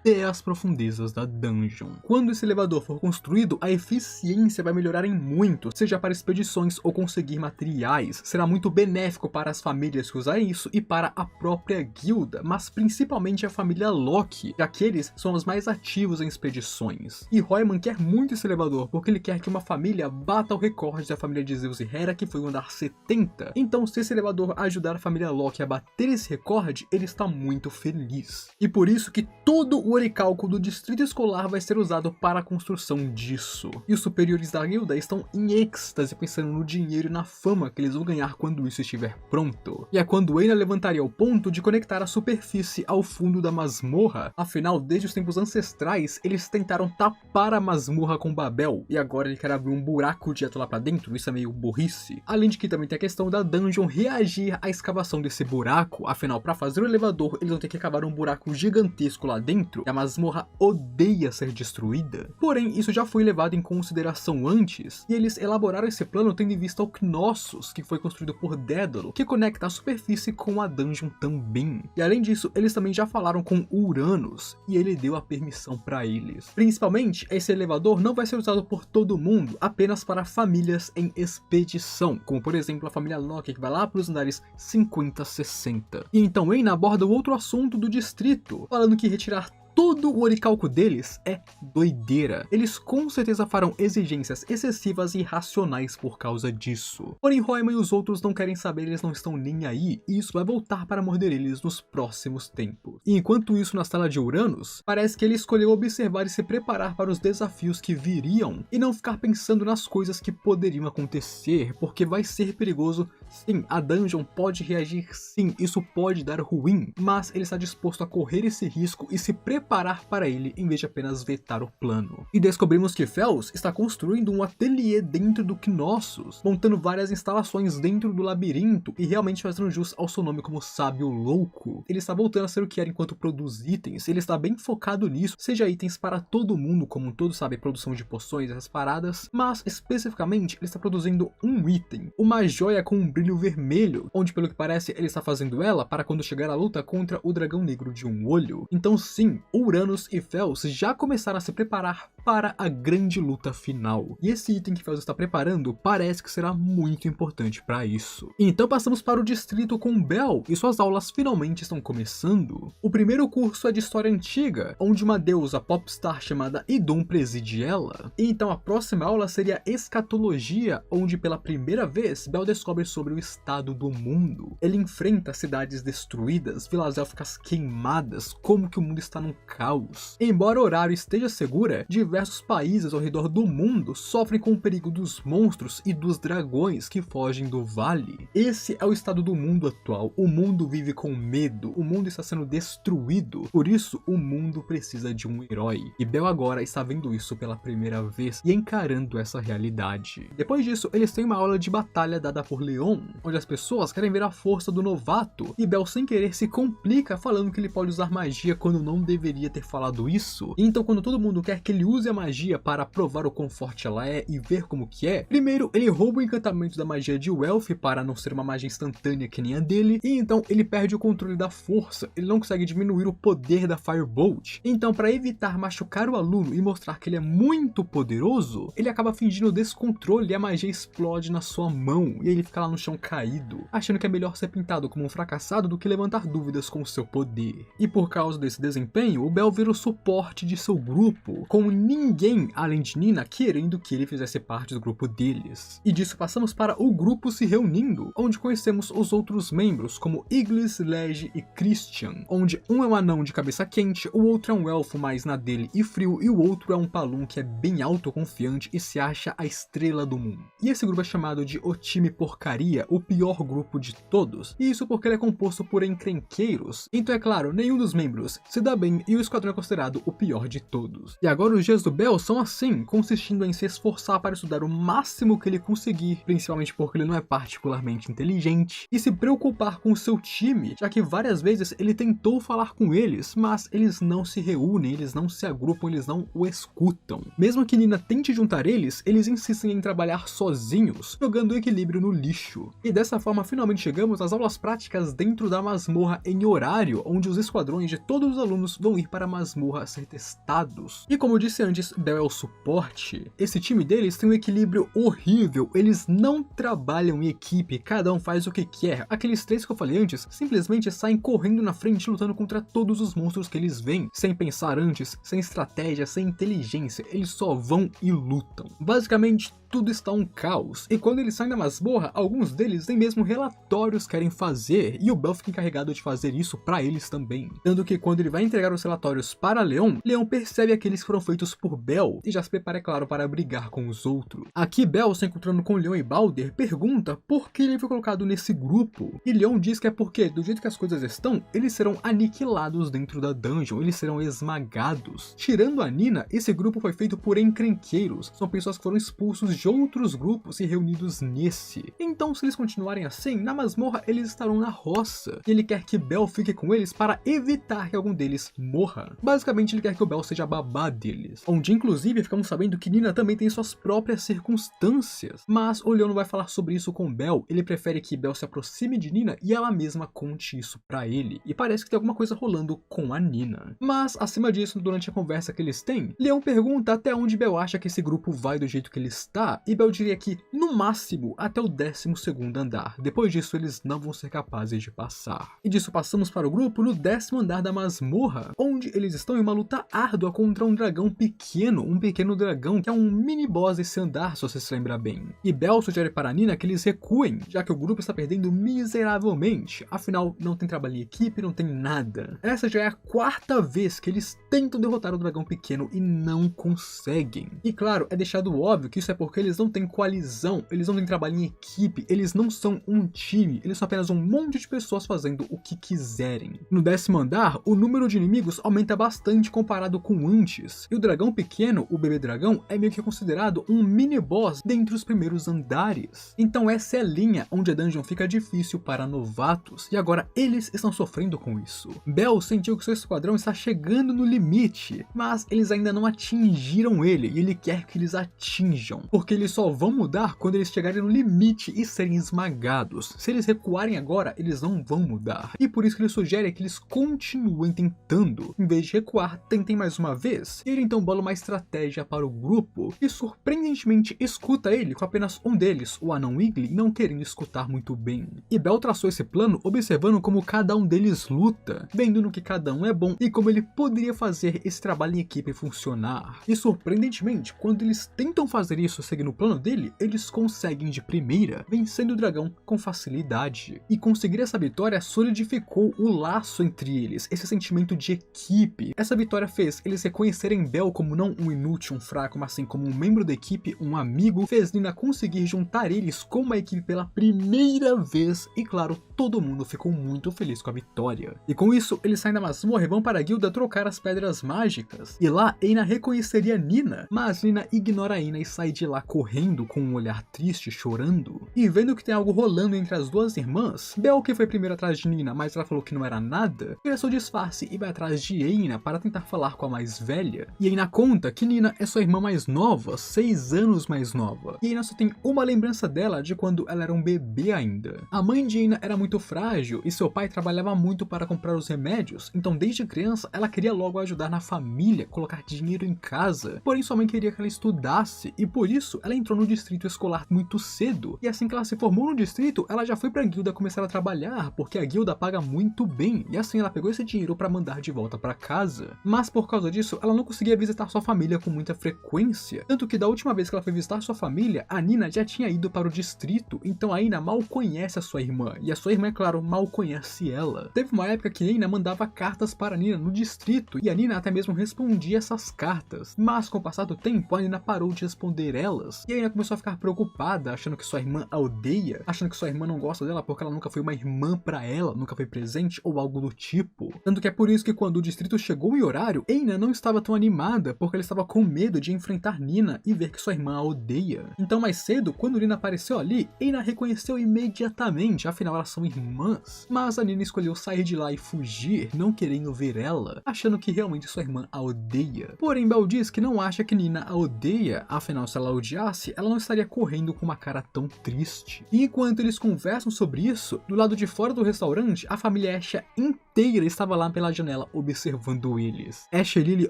até as profundezas da dungeon. Quando esse elevador for construído, a eficiência vai melhorar em muito, seja para expedições ou conseguir materiais. Será muito benéfico para as famílias que usarem isso e para a própria guilda, mas principalmente a família Locke, já que eles são os mais ativos em expedições. E Royman quer muito esse elevador, porque ele quer que uma família bata o recorde da família de Zeus e Hera, que foi o andar 70. Então, se esse elevador ajudar a família Locke a bater esse recorde, ele está muito feliz. E por isso que todo o oricalco do distrito escolar vai ser usado para a construção disso. E os superiores da guilda estão em êxtase pensando no dinheiro e na fama que eles vão ganhar quando isso estiver pronto. E é quando Eina levantaria o ponto de conectar a superfície ao fundo da masmorra. Afinal, desde os tempos ancestrais, eles tentaram tapar a masmorra com Babel, e agora ele quer abrir um buraco direto lá pra dentro, isso é meio burrice. Além de que também tem a questão da dungeon reagir à escavação desse buraco, afinal, para fazer o elevador, eles vão ter que cavar um buraco gigantesco lá dentro, e a masmorra odeia ser destruída. Porém, isso já foi levado em consideração antes, e eles elaboraram esse plano tendo em vista o Knossos, que foi construído por Dédalo, que conecta a superfície com a dungeon também. E além disso, eles também já falaram com Uranus, e ele deu a permissão para eles. Principalmente, esse elevador não vai ser usado por todo mundo, apenas para famílias em expedição, como por exemplo a família Locke, que vai lá para os andares 50, 60. E então Eina aborda o outro assunto do distrito, falando que retirar todo o oricalco deles é doideira. Eles com certeza farão exigências excessivas e irracionais por causa disso. Porém, Royman e os outros não querem saber, eles não estão nem aí, e isso vai voltar para morder eles nos próximos tempos. E enquanto isso, na sala de Uranus, parece que ele escolheu observar e se preparar para os desafios que viriam, e não ficar pensando nas coisas que poderiam acontecer, porque vai ser perigoso. Sim, a dungeon pode reagir, sim, isso pode dar ruim, mas ele está disposto a correr esse risco e se preparar para ele em vez de apenas vetar o plano. E descobrimos que Fels está construindo um ateliê dentro do Knossos, montando várias instalações dentro do labirinto e realmente fazendo jus ao seu nome como Sábio Louco. Ele está voltando a ser o que era enquanto produz itens, ele está bem focado nisso, seja itens para todo mundo, como um todo, sabe, produção de poções, essas paradas, mas especificamente ele está produzindo um item, uma joia com um brilho vermelho, onde pelo que parece ele está fazendo ela para quando chegar a luta contra o dragão negro de um olho. Então sim, Uranus e Fels já começaram a se preparar para a grande luta final. E esse item que Fels está preparando parece que será muito importante para isso. Então passamos para o distrito com Bell, e suas aulas finalmente estão começando. O primeiro curso é de história antiga, onde uma deusa popstar chamada Idun preside ela. E então a próxima aula seria escatologia, onde pela primeira vez Bell descobre sobre o estado do mundo. Ele enfrenta cidades destruídas, vilas élficas queimadas, como que o mundo está num caos. Embora o horário esteja segura, diversos diversos países ao redor do mundo sofrem com o perigo dos monstros e dos dragões que fogem do vale. Esse é o estado do mundo atual. O mundo vive com medo, o mundo está sendo destruído, por isso o mundo precisa de um herói. E Bell agora está vendo isso pela primeira vez e encarando essa realidade. Depois disso, eles têm uma aula de batalha dada por Leon, onde as pessoas querem ver a força do novato, e Bell sem querer se complica falando que ele pode usar magia quando não deveria ter falado isso. E então quando todo mundo quer que ele use a magia para provar o quão forte ela é e ver como que é, primeiro ele rouba o encantamento da magia de Welf para não ser uma magia instantânea que nem a dele, e então ele perde o controle da força, ele não consegue diminuir o poder da Firebolt. Então para evitar machucar o aluno e mostrar que ele é muito poderoso, ele acaba fingindo descontrole e a magia explode na sua mão, e ele fica lá no chão caído, achando que é melhor ser pintado como um fracassado do que levantar dúvidas com o seu poder. E por causa desse desempenho, o Bell vira o suporte de seu grupo, com ninguém além de Nina querendo que ele fizesse parte do grupo deles. E disso passamos para o grupo se reunindo, onde conhecemos os outros membros como Iglis, Lege e Christian, onde um é um anão de cabeça quente, o outro é um elfo mais na dele e frio, e o outro é um palum que é bem autoconfiante e se acha a estrela do mundo. E esse grupo é chamado de O Time Porcaria, o pior grupo de todos, e isso porque ele é composto por encrenqueiros, então é claro, nenhum dos membros se dá bem e o esquadrão é considerado o pior de todos. E agora os dias do Bell são assim, consistindo em se esforçar para estudar o máximo que ele conseguir, principalmente porque ele não é particularmente inteligente, e se preocupar com o seu time, já que várias vezes ele tentou falar com eles, mas eles não se reúnem, eles não se agrupam, eles não o escutam. Mesmo que Nina tente juntar eles insistem em trabalhar sozinhos, jogando o equilíbrio no lixo. E dessa forma finalmente chegamos às aulas práticas dentro da masmorra em horário, onde os esquadrões de todos os alunos vão ir para a masmorra ser testados. E como eu disse antes, Bell é o suporte. Esse time deles tem um equilíbrio horrível, eles não trabalham em equipe, cada um faz o que quer. Aqueles três que eu falei antes simplesmente saem correndo na frente lutando contra todos os monstros que eles veem, sem pensar antes, sem estratégia, sem inteligência, eles só vão e lutam. Basicamente tudo está um caos, e quando eles saem da masmorra, alguns deles nem mesmo relatórios querem fazer, e o Bell fica encarregado de fazer isso para eles também. Tanto que quando ele vai entregar os relatórios para Leon, Leon percebe aqueles que foram feitos por Bell, e já se prepara, é claro, para brigar com os outros. Aqui Bell, se encontrando com Leon e Balder, pergunta por que ele foi colocado nesse grupo, e Leon diz que é porque, do jeito que as coisas estão, eles serão aniquilados dentro da dungeon, eles serão esmagados. Tirando a Nina, esse grupo foi feito por encrenqueiros, são pessoas que foram expulsos de outros grupos e reunidos nesse. Então, se eles continuarem assim, na masmorra eles estarão na roça, e ele quer que Bell fique com eles para evitar que algum deles morra. Basicamente, ele quer que o Bell seja babá deles, onde inclusive ficamos sabendo que Nina também tem suas próprias circunstâncias, mas o Leon não vai falar sobre isso com Bell, ele prefere que Bell se aproxime de Nina e ela mesma conte isso pra ele, e parece que tem alguma coisa rolando com a Nina. Mas, acima disso, durante a conversa que eles têm, Leon pergunta até onde Bell acha que esse grupo vai do jeito que ele está, e Bell diria que, no máximo, até o 12º andar. Depois disso, eles não vão ser capazes de passar. E disso passamos para o grupo no 10º andar da masmorra, onde eles estão em uma luta árdua contra um dragão pequeno, um pequeno dragão que é um mini boss desse andar, se você se lembra bem. E Bell sugere para Nina que eles recuem, já que o grupo está perdendo miseravelmente, afinal não tem trabalho em equipe, não tem nada. Essa já é a 4ª vez que eles tentam derrotar o dragão pequeno e não conseguem. E claro, é deixado óbvio que isso é porque eles não têm coalizão, eles não têm trabalho em equipe, eles não são um time, eles são apenas um monte de pessoas fazendo o que quiserem. No 10º andar, o número de inimigos aumenta bastante comparado com antes, e o dragão pequeno, o bebê dragão, é meio que considerado um mini boss dentre os primeiros andares. Então essa é a linha onde a dungeon fica difícil para novatos, e agora eles estão sofrendo com isso. Bell sentiu que seu esquadrão está chegando no limite, mas eles ainda não atingiram ele, e ele quer que eles atinjam, porque eles só vão mudar quando eles chegarem no limite e serem esmagados. Se eles recuarem agora, eles não vão mudar. E por isso que ele sugere que eles continuem tentando. Em vez de recuar, tentem mais uma vez. E ele então bola uma estratégia para o grupo, e surpreendentemente escuta ele com apenas um deles, o anão Igli, não querendo escutar muito bem. E Bell traçou esse plano observando como cada um deles luta, vendo no que cada um é bom e como ele poderia fazer esse trabalho em equipe funcionar. E surpreendentemente, quando eles tentam fazer isso seguindo o plano dele, eles conseguem de primeira, vencendo o dragão com facilidade. E conseguir essa vitória solidificou o laço entre eles, esse sentimento de equipe. Essa vitória fez eles reconhecerem Bell como como não um inútil, um fraco, mas sim como um membro da equipe, um amigo, fez Nina conseguir juntar eles com uma equipe pela primeira vez e claro, todo mundo ficou muito feliz com a vitória. E com isso, eles saem da masmorra e vão para a guilda trocar as pedras mágicas. E lá, Eina reconheceria Nina, mas Nina ignora Eina e sai de lá correndo com um olhar triste, chorando. E vendo que tem algo rolando entre as duas irmãs, Bel, que foi primeiro atrás de Nina, mas ela falou que não era nada, tira seu disfarce e vai atrás de Eina para tentar falar com a mais velha. E Eina conta que Nina é sua irmã mais nova, 6 anos mais nova. E Eina só tem uma lembrança dela de quando ela era um bebê ainda. A mãe de Eina era muito frágil e seu pai trabalhava muito para comprar os remédios, então desde criança ela queria logo ajudar na família, colocar dinheiro em casa. Porém sua mãe queria que ela estudasse e por isso ela entrou no distrito escolar muito cedo. E assim que ela se formou no distrito, ela já foi pra guilda começar a trabalhar, porque a guilda paga muito bem, e assim ela pegou esse dinheiro para mandar de volta para casa. Mas por causa disso, ela não conseguia visitar sua família com muita frequência, tanto que da última vez que ela foi visitar sua família, a Nina já tinha ido para o distrito, então a Eina mal conhece a sua irmã, e a sua irmã, é claro, mal conhece ela. Teve uma época que Eina mandava cartas para a Nina no distrito, e a Nina até mesmo respondia essas cartas, mas com o passar do tempo, a Nina parou de responder elas, e a Eina começou a ficar preocupada, achando que sua irmã a odeia, achando que sua irmã não gosta dela porque ela nunca foi uma irmã para ela, nunca foi presente ou algo do tipo. Tanto que é por isso que quando o distrito chegou em horário, Eina não estava tão animada, porque ela estava com medo de enfrentar Nina e ver que sua irmã a odeia. Então mais cedo, quando Nina apareceu ali, Eina reconheceu imediatamente, afinal elas são irmãs. Mas a Nina escolheu sair de lá e fugir, não querendo ver ela, achando que realmente sua irmã a odeia. Porém, Bel diz que não acha que Nina a odeia, afinal se ela a odiasse, ela não estaria correndo com uma cara tão triste. E enquanto eles conversam sobre isso, do lado de fora do restaurante, a família Asha inteira estava lá pela janela observando eles. Asha e Lily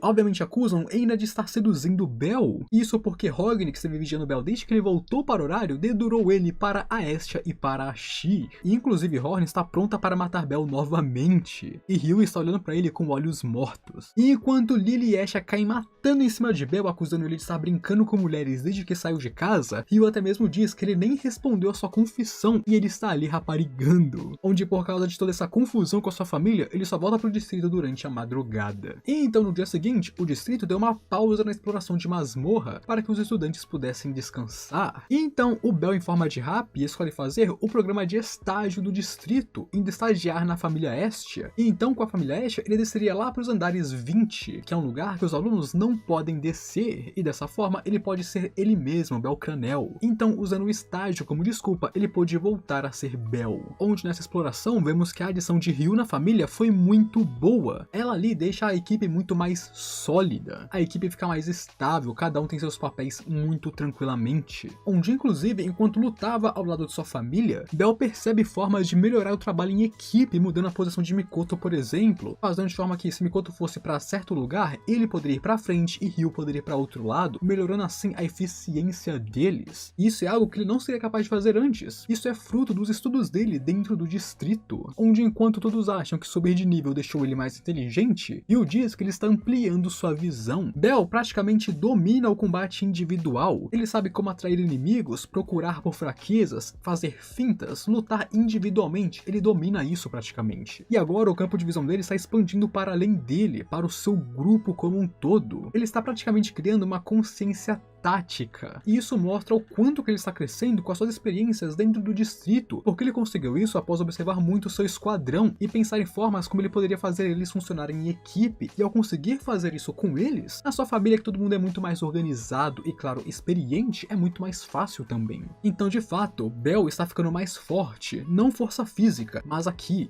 obviamente acusam Eina de estar seduzindo Bel, isso porque Hogni, que esteve vigiando Bel desde que ele voltou para o horário, dedurou ele para a Asha e para a Shi. E inclusive Horn está pronta para matar Bel novamente, e Ryu está olhando para ele com olhos mortos. E enquanto Lily e Asha caem matando em cima de Bel, acusando ele de estar brincando com mulheres desde que saiu de casa, Ryu até mesmo diz que ele nem respondeu a sua confissão e ele está ali raparigando, onde por causa de toda essa confusão com a sua família, ele só volta pro distrito durante a madrugada. E então no dia seguinte, o distrito deu uma pausa na exploração de masmorra para que os estudantes pudessem descansar. E então o Bel, em forma de rap, escolhe fazer o programa de estágio do distrito, indo estagiar na família Estia. E então com a família Estia, ele desceria lá para os andares 20, que é um lugar que os alunos não podem descer, e dessa forma ele pode ser ele mesmo, Bel Cranel. Então, usando o estágio como desculpa, ele pôde voltar a ser Bel. Onde nessa exploração vemos que a adição de Ryu na família foi muito boa. Ela ali deixa a equipe muito mais sólida. A equipe fica mais estável, cada um tem seus papéis muito tranquilamente. Onde inclusive, enquanto lutava ao lado de sua família, Bel percebe formas de melhorar o trabalho em equipe, mudando a posição de Mikoto, por exemplo, fazendo de forma que se Mikoto fosse para certo lugar, ele poderia ir para frente e Ryu poderia ir para outro lado, melhorando assim a eficiência deles. Isso é algo que ele não seria capaz de fazer antes. Isso é fruto dos estudos dele dentro do distrito, onde enquanto todos acham que subir de nível deixou ele mais inteligente, Ryu diz que ele está ampliando sua visão. Bel praticamente domina o combate individual. Ele sabe como atrair inimigos, procurar por fraquezas, fazer fintas, lutar individualmente. Ele domina isso praticamente. E agora o campo de visão dele está expandindo para além dele, para o seu grupo como um todo. Ele está praticamente criando uma consciência tática. E isso mostra o quanto que ele está crescendo com as suas experiências dentro do distrito, porque ele conseguiu isso após observar muito seu esquadrão e pensar em formas como ele poderia fazer eles funcionarem em equipe, e ao conseguir fazer isso com eles, na sua família que todo mundo é muito mais organizado e, claro, experiente, é muito mais fácil também. Então, de fato, Bel está ficando mais forte, não força física, mas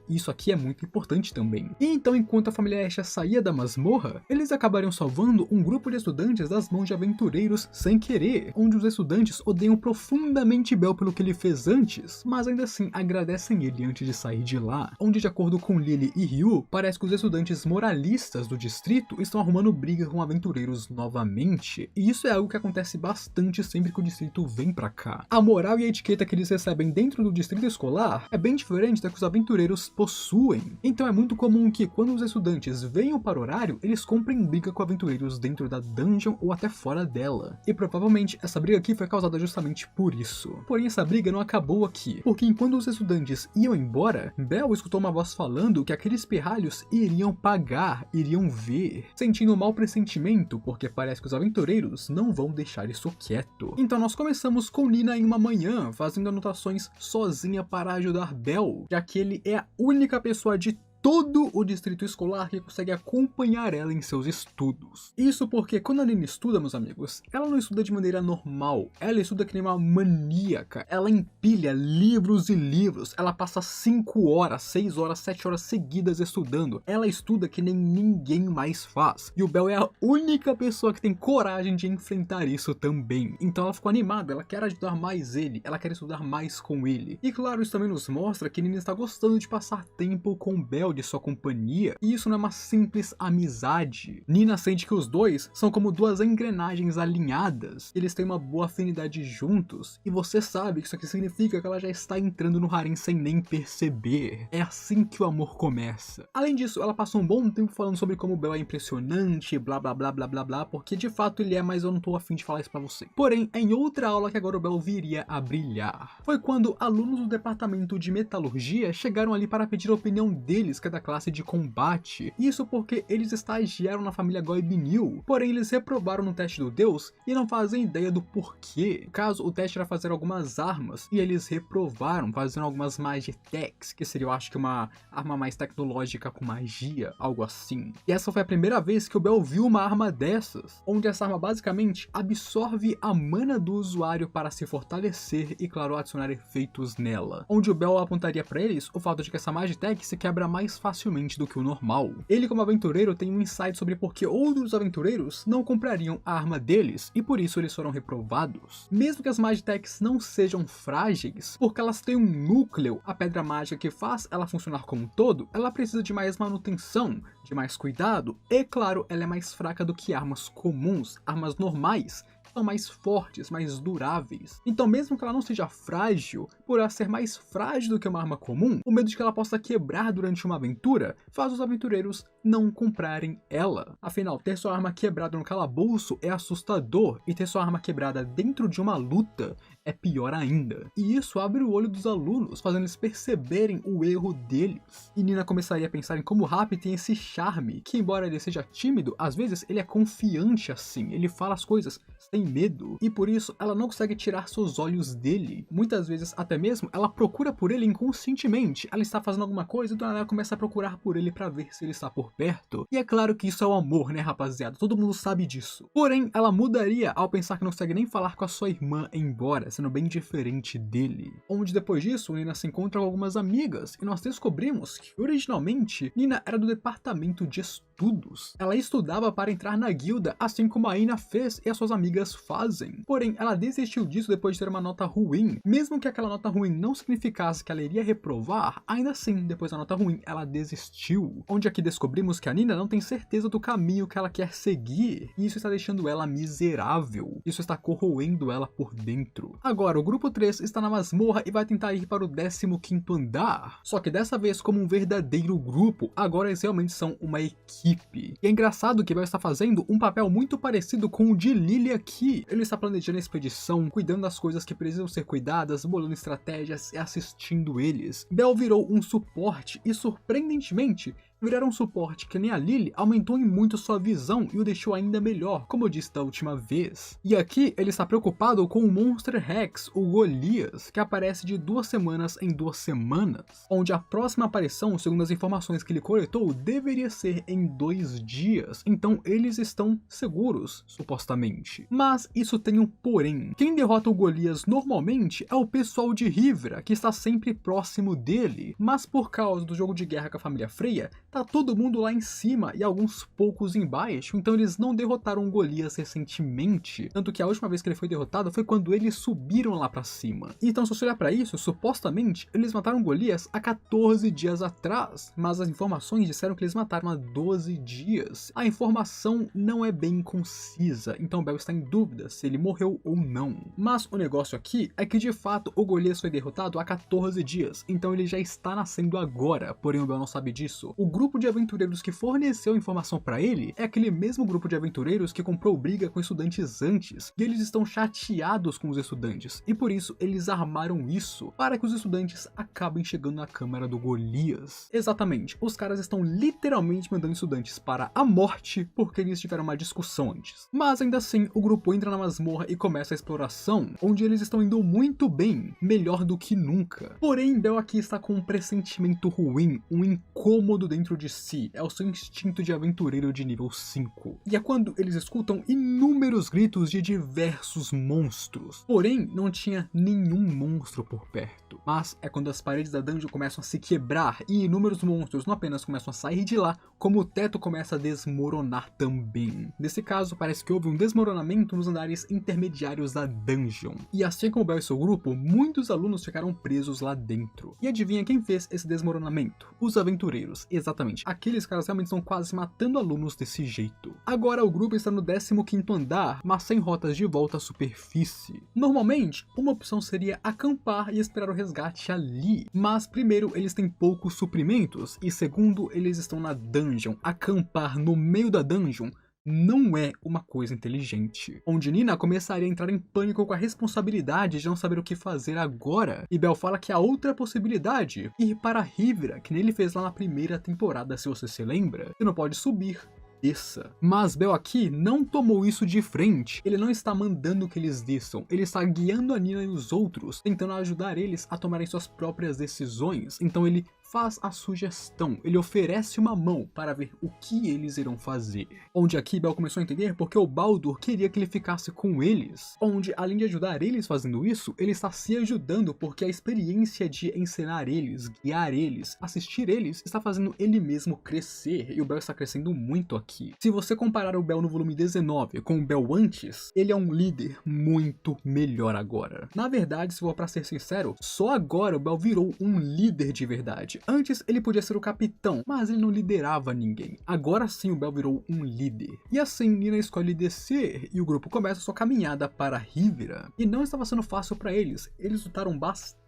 isso aqui é muito importante também. E então, enquanto a família Asha saía da masmorra, eles acabariam salvando um grupo de estudantes das mãos de aventureiros sem querer, onde os estudantes odeiam profundamente Bel pelo que ele fez antes, mas ainda assim agradecem ele antes de sair de lá, onde de acordo com Lily e Ryu, parece que os estudantes moralistas do distrito estão arrumando briga com aventureiros novamente, e isso é algo que acontece bastante sempre que o distrito vem pra cá. A moral e a etiqueta que eles recebem dentro do distrito escolar é bem diferente da que os aventureiros possuem, então é muito comum que quando os estudantes venham para o horário, eles comprem briga com aventureiros dentro da dungeon ou até fora dela. E e provavelmente essa briga aqui foi causada justamente por isso. Porém, essa briga não acabou aqui, porque enquanto os estudantes iam embora, Bell escutou uma voz falando que aqueles pirralhos iriam pagar, iriam ver, sentindo um mau pressentimento, porque parece que os aventureiros não vão deixar isso quieto. Então nós começamos com Nina em uma manhã, fazendo anotações sozinha para ajudar Bell, já que ele é a única pessoa de todo o distrito escolar que consegue acompanhar ela em seus estudos. Isso porque quando a Nina estuda, meus amigos, ela não estuda de maneira normal, ela estuda que nem uma maníaca, ela empilha livros e livros, ela passa 5 horas, 6 horas, 7 horas seguidas estudando, ela estuda que nem ninguém mais faz, e o Bell é a única pessoa que tem coragem de enfrentar isso também. Então ela ficou animada, ela quer ajudar mais ele, ela quer estudar mais com ele. E claro, isso também nos mostra que Nina está gostando de passar tempo com Bell, de sua companhia, e isso não é uma simples amizade. Nina sente que os dois são como duas engrenagens alinhadas, eles têm uma boa afinidade juntos, e você sabe que isso aqui significa que ela já está entrando no harém sem nem perceber. É assim que o amor começa. Além disso, ela passa um bom tempo falando sobre como o Bell é impressionante, blá blá blá blá blá blá, porque de fato ele é, mas eu não tô afim de falar isso pra você. Porém, é em outra aula que agora o Bell viria a brilhar. Foi quando alunos do departamento de metalurgia chegaram ali para pedir a opinião deles, que é da classe de combate. Isso porque eles estagiaram na família Goib-New, porém eles reprovaram no teste do Deus e não fazem ideia do porquê. No caso, o teste era fazer algumas armas e eles reprovaram, fazendo algumas Magitex, que seria, eu acho que uma arma mais tecnológica com magia, algo assim. E essa foi a primeira vez que o Bell viu uma arma dessas, onde essa arma basicamente absorve a mana do usuário para se fortalecer e, claro, adicionar efeitos nela. Onde o Bell apontaria para eles o fato de que essa Magitex se quebra mais facilmente do que o normal. Ele, como aventureiro, tem um insight sobre por que outros aventureiros não comprariam a arma deles, e por isso eles foram reprovados. Mesmo que as Magitex não sejam frágeis, porque elas têm um núcleo, a pedra mágica que faz ela funcionar como um todo, ela precisa de mais manutenção, de mais cuidado, e claro, ela é mais fraca do que armas comuns, armas normais, são mais fortes, mais duráveis. Então mesmo que ela não seja frágil, por ela ser mais frágil do que uma arma comum, o medo de que ela possa quebrar durante uma aventura faz os aventureiros não comprarem ela. Afinal, ter sua arma quebrada no calabouço é assustador, e ter sua arma quebrada dentro de uma luta é pior ainda. E isso abre o olho dos alunos, fazendo eles perceberem o erro deles. E Nina começaria a pensar em como o Happy tem esse charme, que embora ele seja tímido, às vezes ele é confiante assim, ele fala as coisas sem medo, e por isso ela não consegue tirar seus olhos dele. Muitas vezes até mesmo ela procura por ele inconscientemente, ela está fazendo alguma coisa e do nada ela começa a procurar por ele para ver se ele está por perto. E é claro que isso é o amor, né, rapaziada, todo mundo sabe disso. Porém, ela mudaria ao pensar que não consegue nem falar com a sua irmã embora, sendo bem diferente dele. Onde depois disso, Nina se encontra com algumas amigas, e nós descobrimos que originalmente Nina era do departamento de estudos. Ela estudava para entrar na guilda, assim como a Ina fez e as suas amigas fazem. Porém, ela desistiu disso depois de ter uma nota ruim. Mesmo que aquela nota ruim não significasse que ela iria reprovar, ainda assim, depois da nota ruim, ela desistiu. Onde aqui descobrimos que a Nina não tem certeza do caminho que ela quer seguir, e isso está deixando ela miserável. Isso está corroendo ela por dentro. Agora, o grupo 3 está na masmorra e vai tentar ir para o 15º andar. Só que dessa vez como um verdadeiro grupo, agora eles realmente são uma equipe. E é engraçado que Bell está fazendo um papel muito parecido com o de Lily aqui. Ele está planejando a expedição, cuidando das coisas que precisam ser cuidadas, bolando estratégias e assistindo eles. Bell virou um suporte e, surpreendentemente, virar um suporte que nem a Lily aumentou em muito sua visão e o deixou ainda melhor, como eu disse da última vez. E aqui ele está preocupado com o Monster Rex, o Golias, que aparece de 2 semanas em 2 semanas, onde a próxima aparição, segundo as informações que ele coletou, deveria ser em 2 dias, então eles estão seguros, supostamente. Mas isso tem um porém. Quem derrota o Golias normalmente é o pessoal de Rivra, que está sempre próximo dele, mas por causa do jogo de guerra com a família Freya, tá todo mundo lá em cima e alguns poucos embaixo, então eles não derrotaram o Golias recentemente, tanto que a última vez que ele foi derrotado foi quando eles subiram lá pra cima. Então se você olhar pra isso, supostamente eles mataram o Golias há 14 dias atrás, mas as informações disseram que eles mataram há 12 dias. A informação não é bem concisa, então Bell está em dúvida se ele morreu ou não. Mas o negócio aqui é que de fato o Golias foi derrotado há 14 dias, então ele já está nascendo agora, porém o Bell não sabe disso. O grupo de aventureiros que forneceu a informação para ele é aquele mesmo grupo de aventureiros que comprou briga com estudantes antes, e eles estão chateados com os estudantes, e por isso eles armaram isso, para que os estudantes acabem chegando na câmara do Golias. Exatamente, os caras estão literalmente mandando estudantes para a morte porque eles tiveram uma discussão antes. Mas ainda assim, o grupo entra na masmorra e começa a exploração, onde eles estão indo muito bem, melhor do que nunca. Porém, Bell aqui está com um pressentimento ruim, um incômodo dentro de si, é o seu instinto de aventureiro de nível 5. E é quando eles escutam inúmeros gritos de diversos monstros. Porém, não tinha nenhum monstro por perto. Mas é quando as paredes da dungeon começam a se quebrar e inúmeros monstros não apenas começam a sair de lá, como o teto começa a desmoronar também. Nesse caso, parece que houve um desmoronamento nos andares intermediários da dungeon. E assim como Bell e seu grupo, muitos alunos ficaram presos lá dentro. E adivinha quem fez esse desmoronamento? Os aventureiros, exatamente. Aqueles caras realmente estão quase matando alunos desse jeito. Agora o grupo está no 15º andar, mas sem rotas de volta à superfície. Normalmente, uma opção seria acampar e esperar o resgate ali. Mas primeiro, eles têm poucos suprimentos, e segundo, eles estão na dungeon. Acampar no meio da dungeon não é uma coisa inteligente. Onde Nina começaria a entrar em pânico com a responsabilidade de não saber o que fazer agora. E Bell fala que a outra possibilidade, ir para Rivra, que nem ele fez lá na primeira temporada, se você se lembra. Você não pode subir, desça. Mas Bell aqui não tomou isso de frente. Ele não está mandando que eles desçam. Ele está guiando a Nina e os outros, tentando ajudar eles a tomarem suas próprias decisões. Então ele faz a sugestão, ele oferece uma mão para ver o que eles irão fazer. Onde aqui Bell começou a entender porque o Baldur queria que ele ficasse com eles. Onde, além de ajudar eles fazendo isso, ele está se ajudando porque a experiência de ensinar eles, guiar eles, assistir eles, está fazendo ele mesmo crescer. E o Bell está crescendo muito aqui. Se você comparar o Bell no volume 19 com o Bell antes, ele é um líder muito melhor agora. Na verdade, se for para ser sincero, só agora o Bell virou um líder de verdade. Antes ele podia ser o capitão, mas ele não liderava ninguém. Agora sim o Bell virou um líder. E assim Nina escolhe descer e o grupo começa sua caminhada para Rivra. E não estava sendo fácil para eles. Eles lutaram bastante,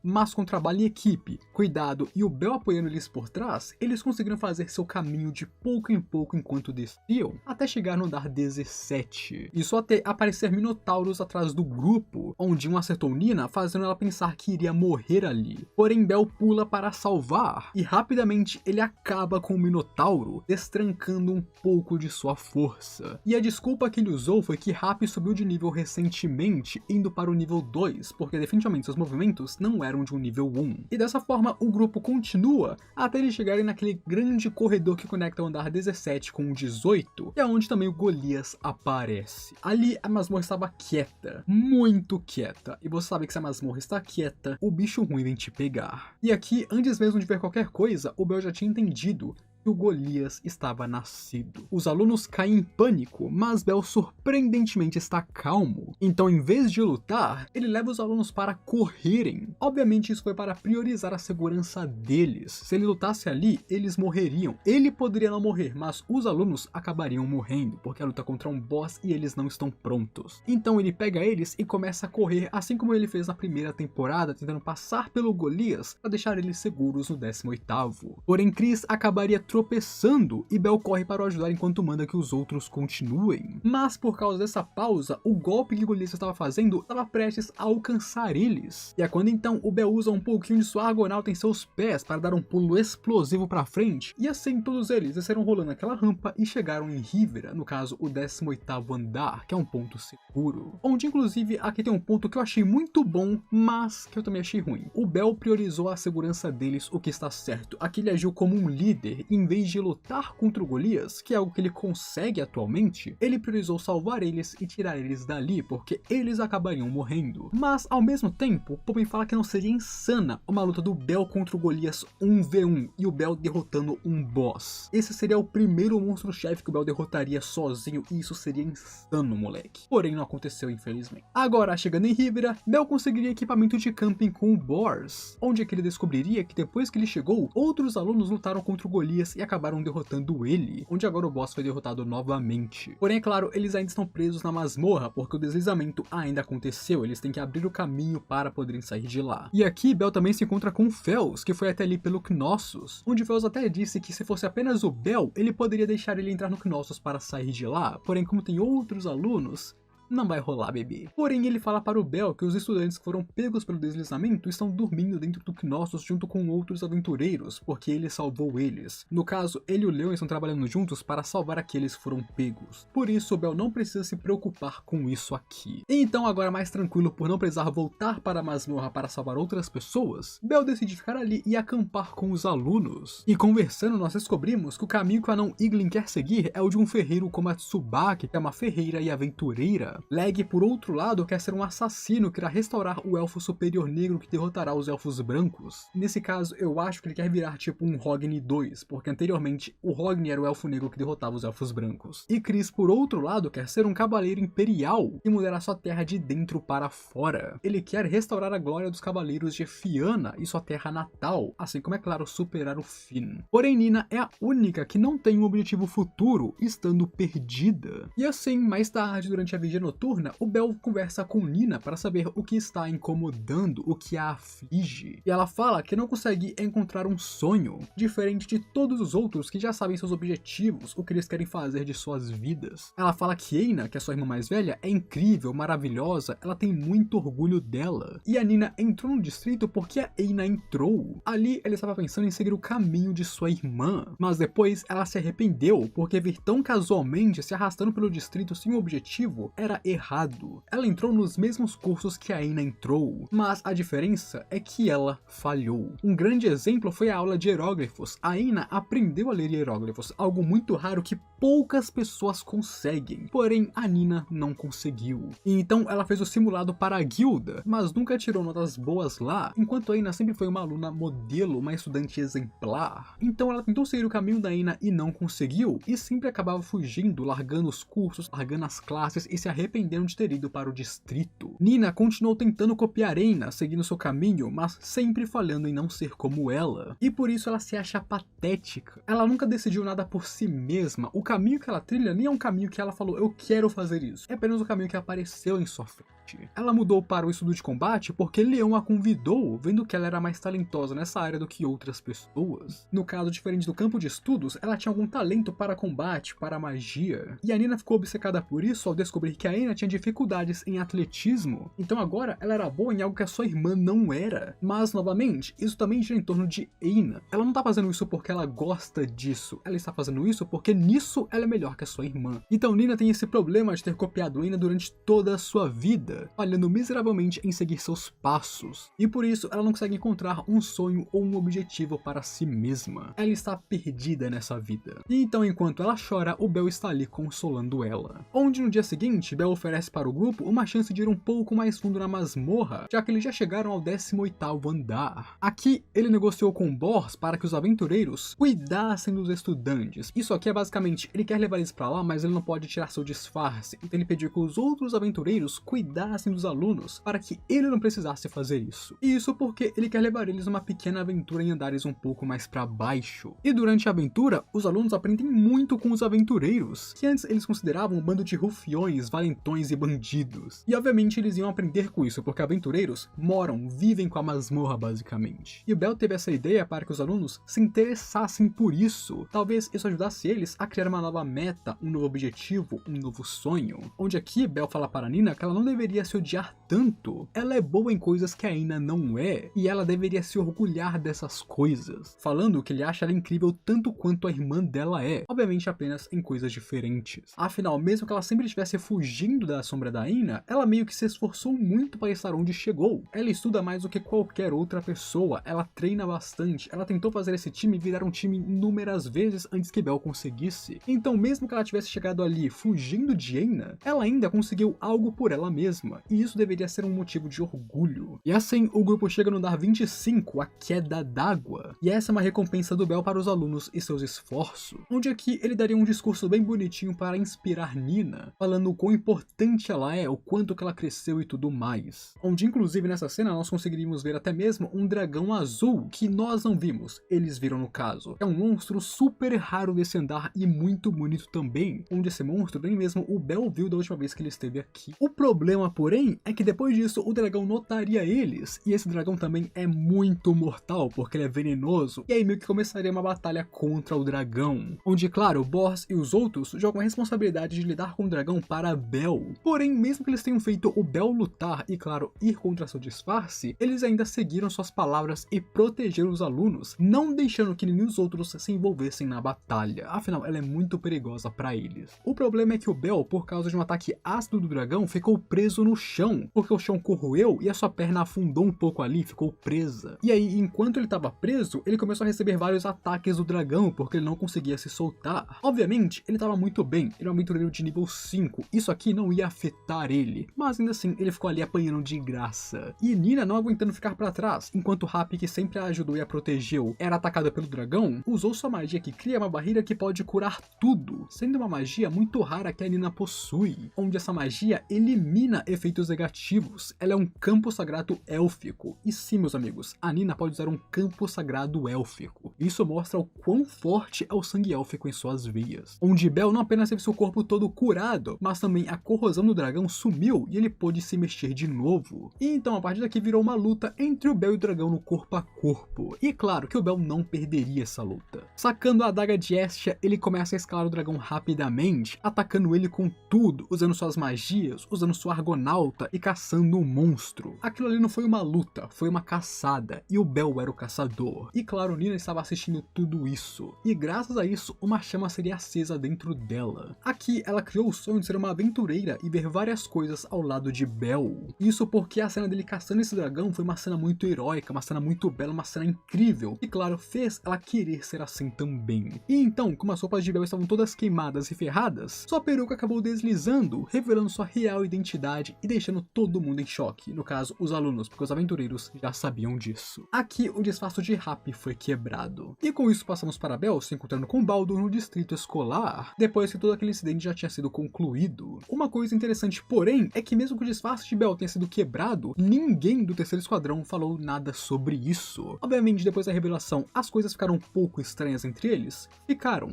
mas com trabalho em equipe, cuidado e o Bell apoiando eles por trás, eles conseguiram fazer seu caminho de pouco em pouco enquanto desciam, até chegar no andar 17. Isso até aparecer minotauros atrás do grupo, onde um acertou Nina, fazendo ela pensar que iria morrer ali. Porém Bell pula para salvar, e rapidamente ele acaba com o minotauro, destrancando um pouco de sua força. E a desculpa que ele usou foi que Happy subiu de nível recentemente, indo para o nível 2, porque definitivamente seus movimentos não eram de um nível 1. E dessa forma o grupo continua até eles chegarem naquele grande corredor que conecta o andar 17 com o 18, que é onde também o Golias aparece. Ali a masmorra estava quieta, muito quieta, e você sabe que se a masmorra está quieta, o bicho ruim vem te pegar. E aqui, antes mesmo de ver qualquer coisa, o Bell já tinha entendido que o Golias estava nascido. Os alunos caem em pânico, mas Bell surpreendentemente está calmo. Então, em vez de lutar, ele leva os alunos para correrem. Obviamente, isso foi para priorizar a segurança deles. Se ele lutasse ali, eles morreriam. Ele poderia não morrer, mas os alunos acabariam morrendo, porque a luta contra um boss e eles não estão prontos. Então, ele pega eles e começa a correr, assim como ele fez na primeira temporada, tentando passar pelo Golias para deixar eles seguros no 18º. Porém, Chris acabaria tropeçando e Bell corre para o ajudar enquanto manda que os outros continuem. Mas por causa dessa pausa, o golpe que Golias estava fazendo estava prestes a alcançar eles. E é quando então o Bell usa um pouquinho de sua Argonauta em seus pés para dar um pulo explosivo para frente, e assim todos eles desceram rolando aquela rampa e chegaram em Rivra, no caso o 18º andar, que é um ponto seguro. Onde inclusive aqui tem um ponto que eu achei muito bom, mas que eu também achei ruim. O Bell priorizou a segurança deles, o que está certo. Aqui ele agiu como um líder, em vez de lutar contra o Golias, que é algo que ele consegue atualmente, ele priorizou salvar eles e tirar eles dali, porque eles acabariam morrendo. Mas, ao mesmo tempo, Popin fala que não seria insana uma luta do Bell contra o Golias 1v1 e o Bell derrotando um boss. Esse seria o primeiro monstro-chefe que o Bell derrotaria sozinho e isso seria insano, moleque. Porém, não aconteceu, infelizmente. Agora, chegando em Rivra, Bell conseguiria equipamento de camping com o Bors, onde é que ele descobriria que depois que ele chegou, outros alunos lutaram contra o Golias e acabaram derrotando ele, onde agora o boss foi derrotado novamente. Porém, é claro, eles ainda estão presos na masmorra, porque o deslizamento ainda aconteceu, eles têm que abrir o caminho para poderem sair de lá. E aqui, Bell também se encontra com Fels, que foi até ali pelo Knossos, onde Fels até disse que se fosse apenas o Bell, ele poderia deixar ele entrar no Knossos para sair de lá, porém como tem outros alunos, não vai rolar, bebê. Porém, ele fala para o Bell que os estudantes que foram pegos pelo deslizamento estão dormindo dentro do Knossos junto com outros aventureiros, porque ele salvou eles. No caso, ele e o Leon estão trabalhando juntos para salvar aqueles que foram pegos. Por isso, o Bell não precisa se preocupar com isso aqui. Então, agora mais tranquilo por não precisar voltar para a masmorra para salvar outras pessoas, Bell decide ficar ali e acampar com os alunos. E conversando, nós descobrimos que o caminho que o anão Iglin quer seguir é o de um ferreiro como a Tsubaki, que é uma ferreira e aventureira. Leg, por outro lado, quer ser um assassino que irá restaurar o elfo superior negro que derrotará os elfos brancos. Nesse caso, eu acho que ele quer virar tipo um Hogni 2, porque anteriormente o Hogni era o elfo negro que derrotava os elfos brancos. E Chris, por outro lado, quer ser um cavaleiro imperial e mudará sua terra de dentro para fora. Ele quer restaurar a glória dos cavaleiros de Fianna e sua terra natal, assim como, é claro, superar o Finn. Porém, Nina é a única que não tem um objetivo futuro, estando perdida. E assim, mais tarde, durante a vigília noturna, o Bell conversa com Nina para saber o que está incomodando, o que a aflige. E ela fala que não consegue encontrar um sonho, diferente de todos os outros que já sabem seus objetivos, o que eles querem fazer de suas vidas. Ela fala que Eina, que é sua irmã mais velha, é incrível, maravilhosa, ela tem muito orgulho dela. E a Nina entrou no distrito porque a Eina entrou. Ali ela estava pensando em seguir o caminho de sua irmã, mas depois ela se arrependeu porque vir tão casualmente se arrastando pelo distrito sem um objetivo era errado. Ela entrou nos mesmos cursos que a Eina entrou, mas a diferença é que ela falhou. Um grande exemplo foi a aula de hieróglifos. A Eina aprendeu a ler hieróglifos, algo muito raro que poucas pessoas conseguem, porém a Nina não conseguiu. E então ela fez o simulado para a guilda, mas nunca tirou notas boas lá, enquanto a Eina sempre foi uma aluna modelo, uma estudante exemplar. Então ela tentou seguir o caminho da Eina e não conseguiu, e sempre acabava fugindo, largando os cursos, largando as classes e se arrependendo de ter ido para o distrito. Nina continuou tentando copiar Eina, seguindo seu caminho, mas sempre falhando em não ser como ela. E por isso ela se acha patética. Ela nunca decidiu nada por si mesma. O caminho que ela trilha nem é um caminho que ela falou, eu quero fazer isso. É apenas o caminho que apareceu em sua frente. Ela mudou para o estudo de combate porque Leon a convidou, vendo que ela era mais talentosa nessa área do que outras pessoas. No caso, diferente do campo de estudos, ela tinha algum talento para combate, para magia. E a Nina ficou obcecada por isso ao descobrir que a Eina tinha dificuldades em atletismo. Então agora ela era boa em algo que a sua irmã não era. Mas, novamente, isso também gira em torno de Eina. Ela não tá fazendo isso porque ela gosta disso. Ela está fazendo isso porque nisso ela é melhor que a sua irmã. Então Nina tem esse problema de ter copiado Eina durante toda a sua vida, falhando miseravelmente em seguir seus passos. E por isso ela não consegue encontrar um sonho ou um objetivo para si mesma. Ela está perdida nessa vida. E então, enquanto ela chora, o Bell está ali consolando ela. Onde no dia seguinte, Bell oferece para o grupo uma chance de ir um pouco mais fundo na masmorra, já que eles já chegaram ao 18º andar. Aqui, ele negociou com Bors para que os aventureiros cuidassem dos estudantes. Isso aqui é basicamente, ele quer levar eles para lá, mas ele não pode tirar seu disfarce. Então ele pediu que os outros aventureiros cuidassem dos alunos, para que ele não precisasse fazer isso. E isso porque ele quer levar eles numa pequena aventura em andares um pouco mais para baixo. E durante a aventura, os alunos aprendem muito com os aventureiros, que antes eles consideravam um bando de rufiões, valentões e bandidos. E obviamente eles iam aprender com isso, porque aventureiros moram, vivem com a masmorra basicamente. E o Bell teve essa ideia para que os alunos se interessassem por isso. Talvez isso ajudasse eles a criar uma nova meta, um novo objetivo, um novo sonho. Onde aqui Bell fala para Nina que ela não deveria se odiar tanto. Ela é boa em coisas que a Eina não é, e ela deveria se orgulhar dessas coisas. Falando que ele acha ela incrível tanto quanto a irmã dela é, obviamente apenas em coisas diferentes. Afinal, mesmo que ela sempre estivesse fugindo da sombra da Eina, ela meio que se esforçou muito para estar onde chegou. Ela estuda mais do que qualquer outra pessoa, ela treina bastante, ela tentou fazer esse time virar um time inúmeras vezes antes que Bell conseguisse. Então, mesmo que ela tivesse chegado ali fugindo de Eina, ela ainda conseguiu algo por ela mesma, e isso deveria ser um motivo de orgulho. E assim, o grupo chega no andar 25, a queda d'água, e essa é uma recompensa do Bell para os alunos e seus esforços, onde aqui ele daria um discurso bem bonitinho para inspirar Nina, falando o quão importante ela é, o quanto que ela cresceu e tudo mais. Onde inclusive nessa cena nós conseguiríamos ver até mesmo um dragão azul, que nós não vimos, eles viram no caso. É um monstro super raro desse andar e muito bonito também, onde esse monstro nem mesmo o Bell viu da última vez que ele esteve aqui. O problema, porém, é que depois disso o dragão notaria eles, e esse dragão também é muito mortal, porque ele é venenoso, e aí meio que começaria uma batalha contra o dragão, onde claro, o Boss e os outros jogam a responsabilidade de lidar com o dragão para Bell. Porém, mesmo que eles tenham feito o Bell lutar e claro, ir contra seu disfarce, eles ainda seguiram suas palavras e protegeram os alunos, não deixando que nenhum dos outros se envolvessem na batalha, afinal ela é muito perigosa para eles. O problema é que o Bell, por causa de um ataque ácido do dragão, ficou preso no chão, porque o chão corroeu e a sua perna afundou um pouco ali, ficou presa. E aí, enquanto ele estava preso, ele começou a receber vários ataques do dragão, porque ele não conseguia se soltar. Obviamente, ele estava muito bem, ele é um aventureiro de nível 5, isso aqui não ia afetar ele, mas ainda assim, ele ficou ali apanhando de graça. E Nina, não aguentando ficar para trás, enquanto Happy, que sempre a ajudou e a protegeu, era atacada pelo dragão, usou sua magia que cria uma barreira que pode curar tudo, sendo uma magia muito rara que a Nina possui, onde essa magia elimina efeitos negativos. Ela é um campo sagrado élfico. E sim, meus amigos, a Nina pode usar um campo sagrado élfico. Isso mostra o quão forte é o sangue élfico em suas veias. Onde Bell não apenas teve seu corpo todo curado, mas também a corrosão do dragão sumiu e ele pôde se mexer de novo. E então a partir daqui virou uma luta entre o Bell e o dragão no corpo a corpo. E claro que o Bell não perderia essa luta. Sacando a adaga de Estia, ele começa a escalar o dragão rapidamente, atacando ele com tudo, usando suas magias, usando sua argonauta e caçando um monstro. Aquilo ali não foi uma luta, foi uma caçada, e o Bell era o caçador. E claro, Nina estava assistindo tudo isso, e graças a isso, uma chama seria acesa dentro dela. Aqui, ela criou o sonho de ser uma aventureira e ver várias coisas ao lado de Bell. Isso porque a cena dele caçando esse dragão foi uma cena muito heróica, uma cena muito bela, uma cena incrível, e claro, fez ela querer ser assim também. E então, como as roupas de Bell estavam todas queimadas e ferradas, sua peruca acabou deslizando, revelando sua real identidade e deixando todo mundo em choque, no caso, os alunos, porque os aventureiros já sabiam disso. Aqui, o disfarce de Happy foi quebrado. E com isso passamos para Bell se encontrando com Baldur no distrito escolar, depois que todo aquele incidente já tinha sido concluído. Uma coisa interessante, porém, é que mesmo que o disfarce de Bell tenha sido quebrado, ninguém do terceiro esquadrão falou nada sobre isso. Obviamente, depois da revelação, as coisas ficaram um pouco estranhas entre eles,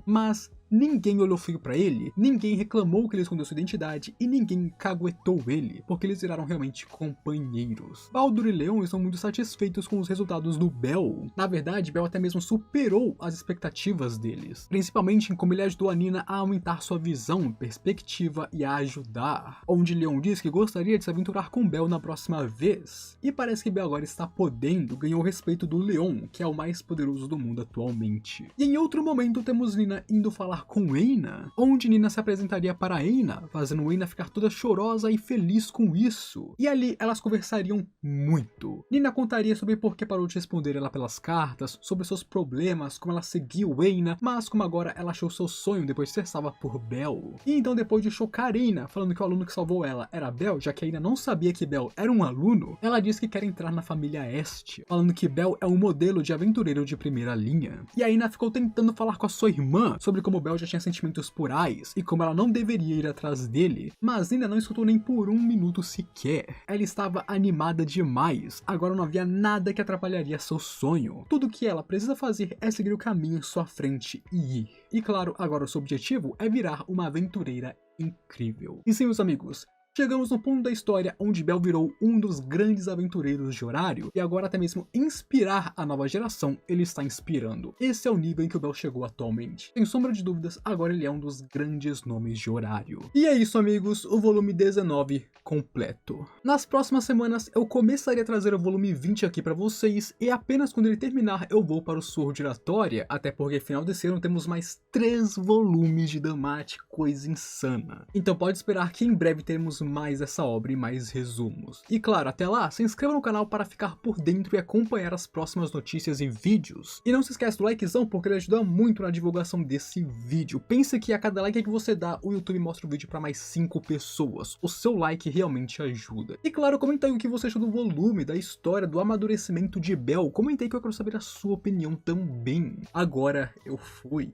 mas ninguém olhou feio pra ele, ninguém reclamou que ele escondeu sua identidade e ninguém caguetou ele, porque eles viraram realmente companheiros. Baldur e Leon estão muito satisfeitos com os resultados do Bell. Na verdade, Bell até mesmo superou as expectativas deles, principalmente em como ele ajudou a Nina a aumentar sua visão, perspectiva e a ajudar. Onde Leon diz que gostaria de se aventurar com Bell na próxima vez. E parece que Bell agora está podendo, ganhou o respeito do Leon, que é o mais poderoso do mundo atualmente. E em outro momento temos Nina indo falar com Eina, onde Nina se apresentaria para Eina, fazendo Eina ficar toda chorosa e feliz com isso. E ali elas conversariam muito. Nina contaria sobre por que parou de responder ela pelas cartas, sobre seus problemas, como ela seguiu Eina, mas como agora ela achou seu sonho depois de ser salva por Bell. E então depois de chocar Eina, falando que o aluno que salvou ela era Bell, já que Eina não sabia que Bell era um aluno, ela diz que quer entrar na família Estia, falando que Bell é um modelo de aventureiro de primeira linha. E a Eina ficou tentando falar com a sua irmã sobre como Bell já tinha sentimentos por Ais e como ela não deveria ir atrás dele, mas Nina não escutou nem por um minuto sequer. Ela estava animada demais, agora não havia nada que atrapalharia seu sonho. Tudo que ela precisa fazer é seguir o caminho em sua frente e ir. E claro, agora o seu objetivo é virar uma aventureira incrível. E sim, meus amigos, chegamos no ponto da história onde Bell virou um dos grandes aventureiros de horário e agora até mesmo inspirar a nova geração ele está inspirando. Esse é o nível em que o Bell chegou atualmente. Sem sombra de dúvidas, agora ele é um dos grandes nomes de horário. E é isso, amigos, o volume 19 completo. Nas próximas semanas eu começaria a trazer o volume 20 aqui pra vocês e apenas quando ele terminar eu vou para o Sword Giratória, até porque final desse ano temos mais 3 volumes de Damate, coisa insana. Então pode esperar que em breve teremos mais essa obra e mais resumos. E claro, até lá, se inscreva no canal para ficar por dentro e acompanhar as próximas notícias e vídeos. E não se esquece do likezão, porque ele ajuda muito na divulgação desse vídeo. Pense que a cada like que você dá, o YouTube mostra o vídeo para mais 5 pessoas. O seu like realmente ajuda. E claro, comenta aí o que você achou do volume, da história, do amadurecimento de Bell. Comenta aí que eu quero saber a sua opinião também. Agora eu fui.